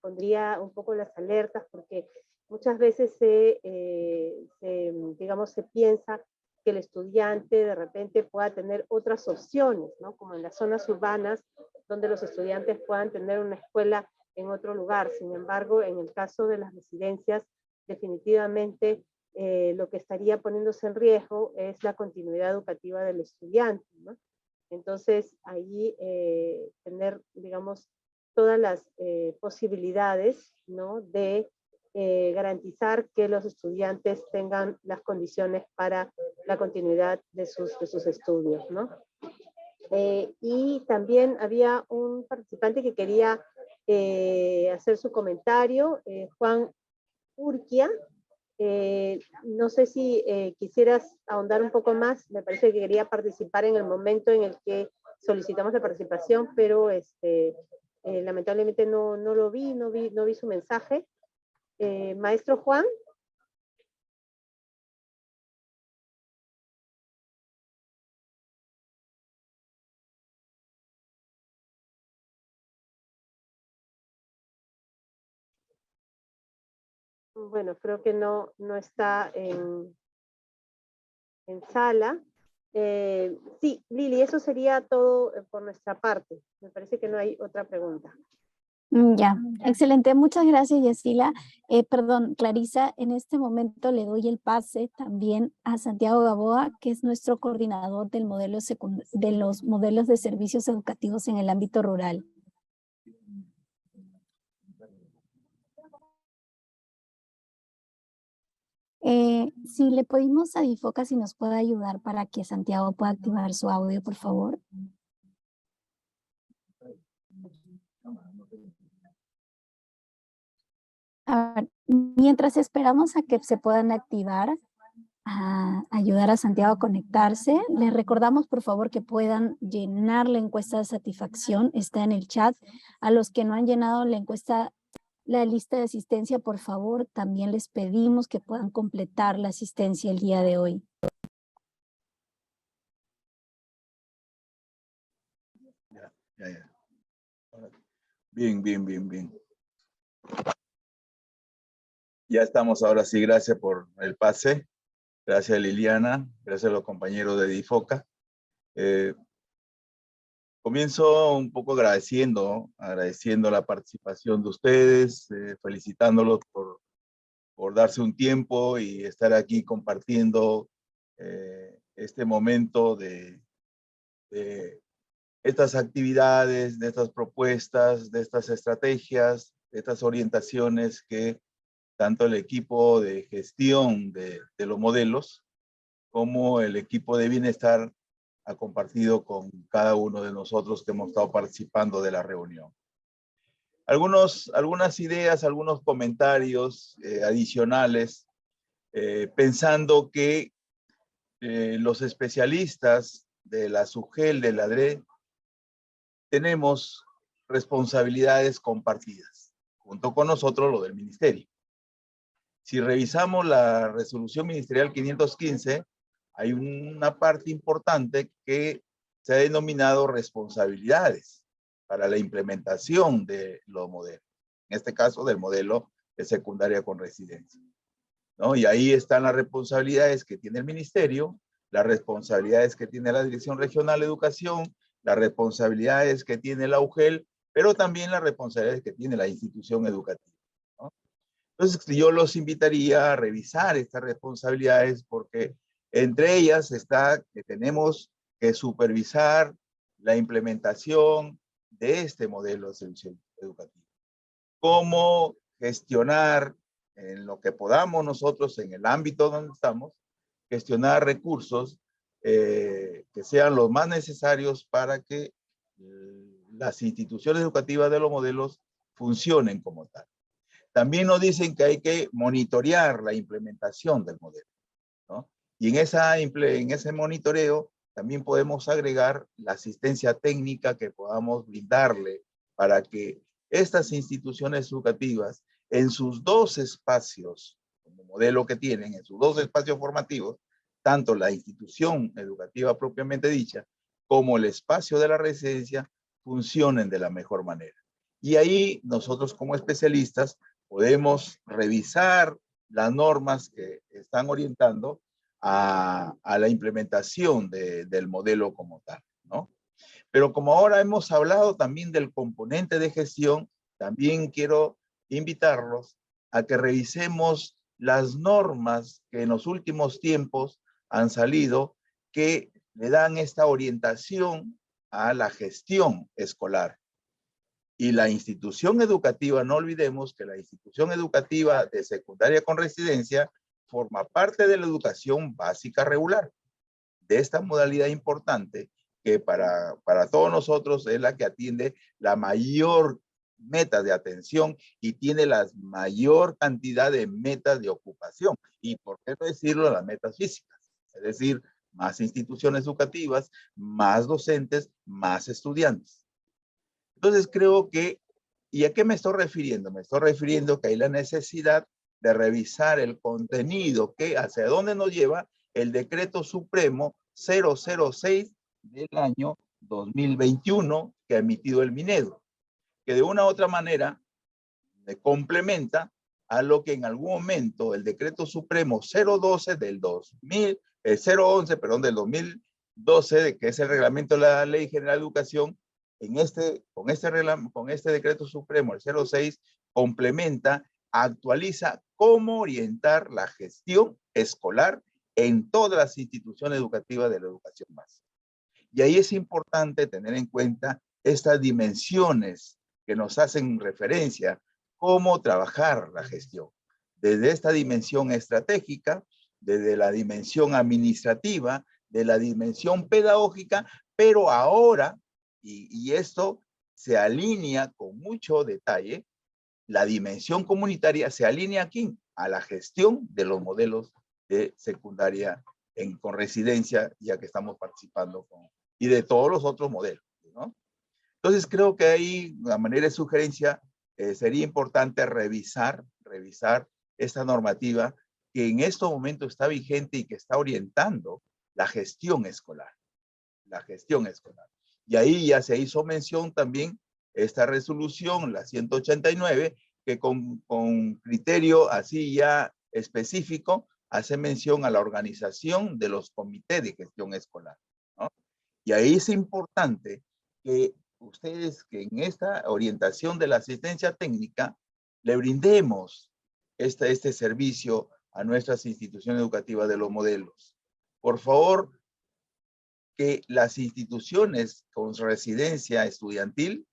pondría un poco las alertas, porque muchas veces digamos, se piensa que el estudiante de repente pueda tener otras opciones, ¿no? Como en las zonas urbanas, donde los estudiantes puedan tener una escuela en otro lugar. Sin embargo, en el caso de las residencias, definitivamente lo que estaría poniéndose en riesgo es la continuidad educativa del estudiante, ¿no? Entonces, ahí tener, digamos, todas las posibilidades, ¿no? De garantizar que los estudiantes tengan las condiciones para la continuidad de sus estudios, ¿no? Y también había un participante que quería hacer su comentario, Juan Urquia. No sé si quisieras ahondar un poco más. Me parece que quería participar en el momento en el que solicitamos la participación, pero lamentablemente no lo vi, no vi su mensaje. Maestro Juan. Bueno, creo que no está en sala. Sí, Lili, eso sería todo por nuestra parte. Me parece que no hay otra pregunta. Ya, excelente. Muchas gracias, Yesila. Perdón, Clarisa, en este momento le doy el pase también a Santiago Gaboa, que es nuestro coordinador del modelo de los modelos de servicios educativos en el ámbito rural. Si le pedimos a Difoca si nos puede ayudar para que Santiago pueda activar su audio, por favor. A ver, mientras esperamos a que se puedan activar, a ayudar a Santiago a conectarse, les recordamos por favor que puedan llenar la encuesta de satisfacción, está en el chat. A los que no han llenado la encuesta, la lista de asistencia, por favor, también les pedimos que puedan completar la asistencia el día de hoy. Ya. Bien. Ya estamos ahora sí, gracias por el pase. Gracias Liliana, gracias a los compañeros de Difoca. Comienzo un poco agradeciendo la participación de ustedes, felicitándolos por darse un tiempo y estar aquí compartiendo este momento de estas actividades, de estas propuestas, de estas estrategias, de estas orientaciones que tanto el equipo de gestión de los modelos como el equipo de bienestar ha compartido con cada uno de nosotros que hemos estado participando de la reunión. Algunas ideas, algunos comentarios adicionales, pensando que los especialistas de la SUGEL, de la DRE, tenemos responsabilidades compartidas, junto con nosotros lo del ministerio. Si revisamos la resolución ministerial 515, hay una parte importante que se ha denominado responsabilidades para la implementación de los modelos. En este caso, del modelo de secundaria con residencia, ¿no? Y ahí están las responsabilidades que tiene el ministerio, las responsabilidades que tiene la Dirección Regional de Educación, las responsabilidades que tiene la UGEL, pero también las responsabilidades que tiene la institución educativa, ¿no? Entonces, yo los invitaría a revisar estas responsabilidades porque entre ellas está que tenemos que supervisar la implementación de este modelo de servicio educativo. Cómo gestionar en lo que podamos nosotros en el ámbito donde estamos, gestionar recursos que sean los más necesarios para que las instituciones educativas de los modelos funcionen como tal. También nos dicen que hay que monitorear la implementación del modelo, ¿no? Y en ese monitoreo también podemos agregar la asistencia técnica que podamos brindarle para que estas instituciones educativas en sus dos espacios, como modelo que tienen, en sus dos espacios formativos, tanto la institución educativa propiamente dicha como el espacio de la residencia, funcionen de la mejor manera. Y ahí nosotros como especialistas podemos revisar las normas que están orientando a la implementación del modelo como tal, ¿no? Pero como ahora hemos hablado también del componente de gestión, también quiero invitarlos a que revisemos las normas que en los últimos tiempos han salido que le dan esta orientación a la gestión escolar. Y la institución educativa, no olvidemos que la institución educativa de secundaria con residencia forma parte de la educación básica regular. De esta modalidad importante que para todos nosotros es la que atiende la mayor meta de atención y tiene la mayor cantidad de metas de ocupación. Y por qué no decirlo, las metas físicas. Es decir, más instituciones educativas, más docentes, más estudiantes. Entonces creo que, ¿y a qué me estoy refiriendo? Me estoy refiriendo que hay la necesidad de revisar el contenido, que hacia dónde nos lleva el Decreto Supremo 006 del año 2021 que ha emitido el Minedu, que de una u otra manera complementa a lo que en algún momento el Decreto Supremo 011 del 011, perdón, del 2012, que es el reglamento de la Ley General de Educación, con este Decreto Supremo, el 06, complementa, actualiza cómo orientar la gestión escolar en todas las instituciones educativas de la educación básica. Y ahí es importante tener en cuenta estas dimensiones que nos hacen referencia, cómo trabajar la gestión. Desde esta dimensión estratégica, desde la dimensión administrativa, de la dimensión pedagógica, pero ahora, y esto se alinea con mucho detalle, la dimensión comunitaria se alinea aquí a la gestión de los modelos de secundaria con residencia, ya que estamos participando y de todos los otros modelos, ¿no? Entonces creo que ahí, a manera de sugerencia, sería importante revisar esta normativa que en este momento está vigente y que está orientando la gestión escolar. La gestión escolar. Y ahí ya se hizo mención también esta resolución, la 189, que con criterio así ya específico hace mención a la organización de los comités de gestión escolar, ¿no? Y ahí es importante que ustedes, que en esta orientación de la asistencia técnica, le brindemos este servicio a nuestras instituciones educativas de los modelos. Por favor, que las instituciones con residencia estudiantil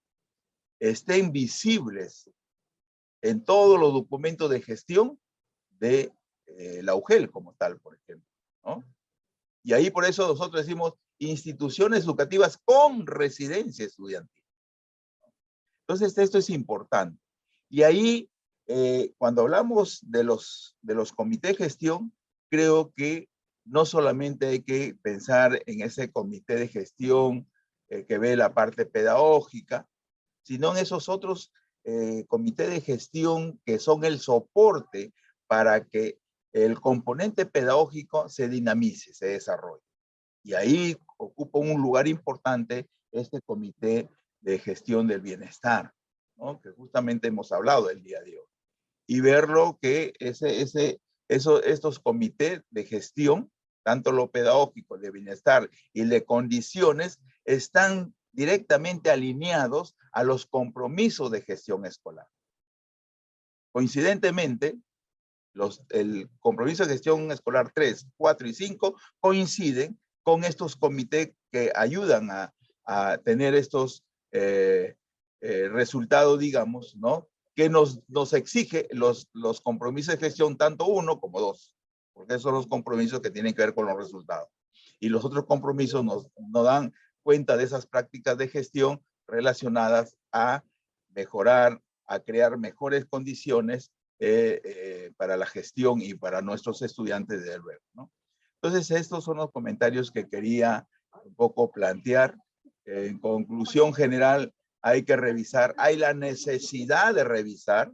estén visibles en todos los documentos de gestión de la UGEL como tal, por ejemplo, ¿no? Y ahí por eso nosotros decimos instituciones educativas con residencia estudiantil. Entonces esto es importante. Y ahí, cuando hablamos de los comités de gestión, creo que no solamente hay que pensar en ese comité de gestión que ve la parte pedagógica, sino en esos otros comités de gestión que son el soporte para que el componente pedagógico se dinamice, se desarrolle. Y ahí ocupa un lugar importante este comité de gestión del bienestar, ¿no? Que justamente hemos hablado el día de hoy. Y verlo que estos comités de gestión, tanto lo pedagógico, de bienestar y de condiciones, están directamente alineados a los compromisos de gestión escolar. Coincidentemente, el compromiso de gestión escolar 3, 4 y 5 coinciden con estos comités que ayudan a tener estos resultados, digamos, ¿no? Que nos exige los compromisos de gestión, tanto 1 como 2, porque esos son los compromisos que tienen que ver con los resultados. Y los otros compromisos nos dan cuenta de esas prácticas de gestión relacionadas a mejorar, a crear mejores condiciones para la gestión y para nuestros estudiantes de luego, ¿no? Entonces, estos son los comentarios que quería un poco plantear. En conclusión general, hay que revisar, hay la necesidad de revisar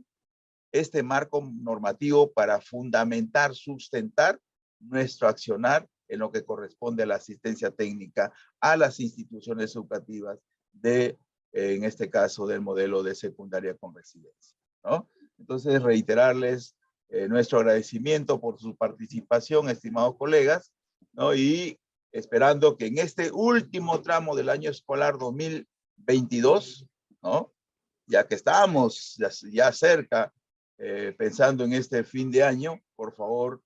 este marco normativo para fundamentar, sustentar nuestro accionar en lo que corresponde a la asistencia técnica a las instituciones educativas en este caso, del modelo de secundaria con residencia, ¿no? Entonces, reiterarles nuestro agradecimiento por su participación, estimados colegas, ¿no? Y esperando que en este último tramo del año escolar 2022, ¿no? Ya que estamos ya cerca, pensando en este fin de año, por favor,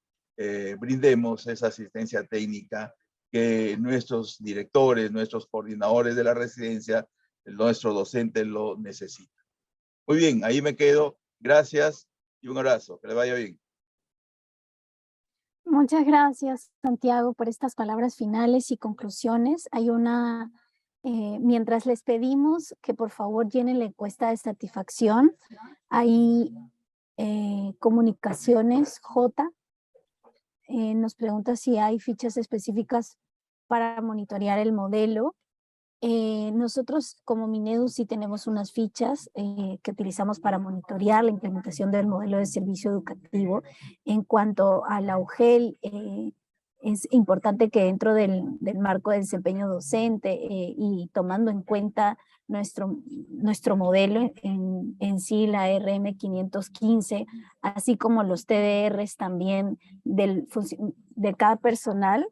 brindemos esa asistencia técnica que nuestros directores, nuestros coordinadores de la residencia, nuestro docente lo necesita. Muy bien, ahí me quedo. Gracias y un abrazo. Que le vaya bien. Muchas gracias, Santiago, por estas palabras finales y conclusiones. Hay mientras les pedimos que por favor llenen la encuesta de satisfacción, hay comunicaciones, J, nos pregunta si hay fichas específicas para monitorear el modelo. Nosotros como Minedu sí tenemos unas fichas que utilizamos para monitorear la implementación del modelo de servicio educativo. En cuanto a la UGEL, es importante que dentro del marco de desempeño docente y tomando en cuenta nuestro modelo en sí, la RM 515, así como los TDRs también de cada personal,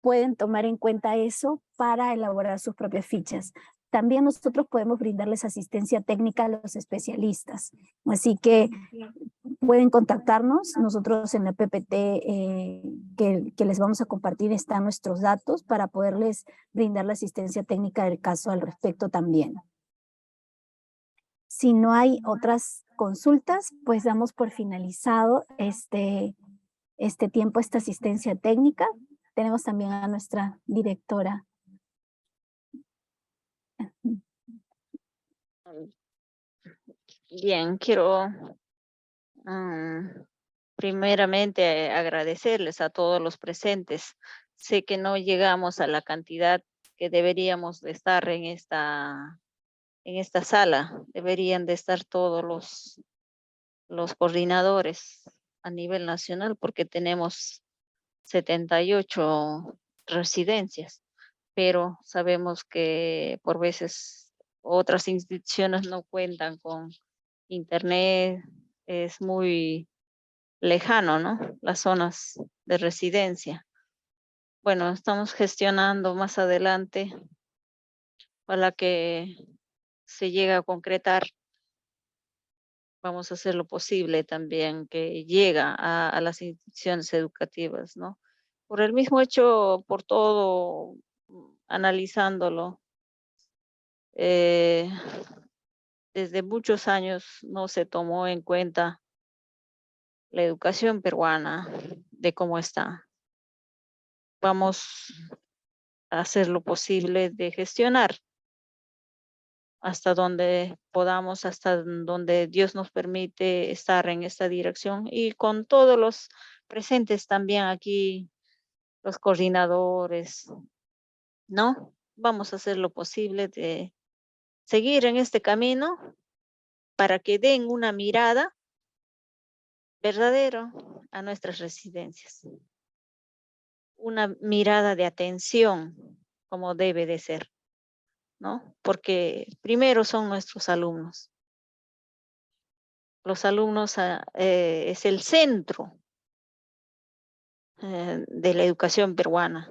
pueden tomar en cuenta eso para elaborar sus propias fichas. También nosotros podemos brindarles asistencia técnica a los especialistas. Así que pueden contactarnos. Nosotros en la PPT que les vamos a compartir están nuestros datos para poderles brindar la asistencia técnica del caso al respecto también. Si no hay otras consultas, pues damos por finalizado este tiempo, esta asistencia técnica. Tenemos también a nuestra directora. Bien, quiero primeramente agradecerles a todos los presentes. Sé que no llegamos a la cantidad que deberíamos de estar en esta sala. Deberían de estar todos los coordinadores a nivel nacional porque tenemos 78 residencias, pero sabemos que por veces otras instituciones no cuentan con internet, es muy lejano, ¿no? Las zonas de residencia. Bueno, estamos gestionando más adelante para que se llegue a concretar. Vamos a hacer lo posible también que llega a las instituciones educativas, ¿no? Por el mismo hecho, por todo, analizándolo, desde muchos años no se tomó en cuenta la educación peruana de cómo está. Vamos a hacer lo posible de gestionar hasta donde podamos, hasta donde Dios nos permite estar en esta dirección y con todos los presentes también aquí, los coordinadores, ¿no? vamos a hacer lo posible de seguir en este camino para que den una mirada verdadera a nuestras residencias. Una mirada de atención como debe de ser, ¿no? Porque primero son nuestros alumnos. Los alumnos es el centro de la educación peruana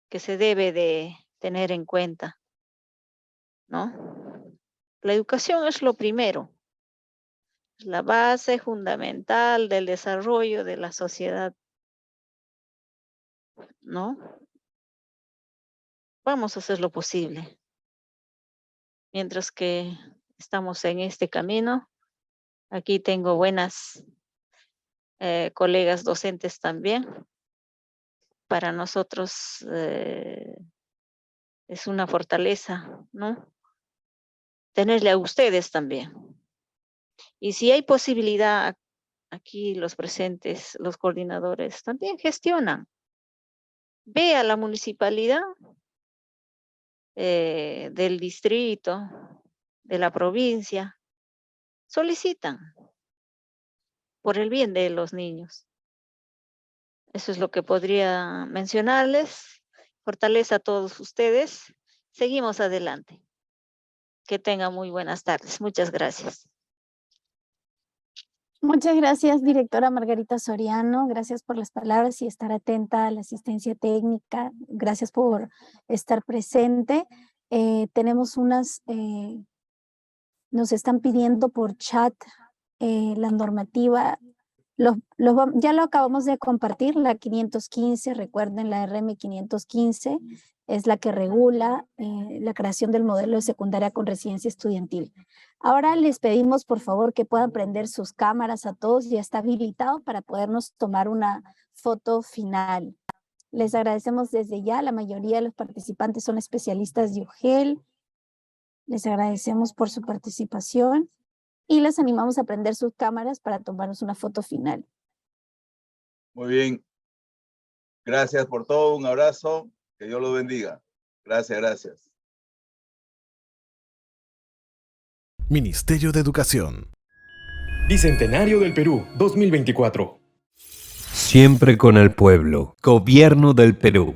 que se debe de tener en cuenta, ¿no? La educación es lo primero, es la base fundamental del desarrollo de la sociedad, ¿no? Vamos a hacer lo posible. Mientras que estamos en este camino, aquí tengo buenas colegas docentes también. Para nosotros es una fortaleza, ¿no? Tenerle a ustedes también. Y si hay posibilidad, aquí los presentes, los coordinadores, también gestionan. Ve a la municipalidad del distrito, de la provincia, solicitan por el bien de los niños. Eso es lo que podría mencionarles. Fortaleza a todos ustedes. Seguimos adelante. Que tengan muy buenas tardes. Muchas gracias. Muchas gracias, directora Margarita Soriano. Gracias por las palabras y estar atenta a la asistencia técnica. Gracias por estar presente. Tenemos nos están pidiendo por chat la normativa. Ya lo acabamos de compartir, la 515, recuerden la RM 515, es la que regula la creación del modelo de secundaria con residencia estudiantil. Ahora les pedimos por favor que puedan prender sus cámaras a todos, ya está habilitado para podernos tomar una foto final. Les agradecemos desde ya, la mayoría de los participantes son especialistas de UGEL. Les agradecemos por su participación y les animamos a prender sus cámaras para tomarnos una foto final. Muy bien. Gracias por todo. Un abrazo. Que Dios los bendiga. Gracias, gracias. Ministerio de Educación. Bicentenario del Perú, 2024. Siempre con el pueblo. Gobierno del Perú.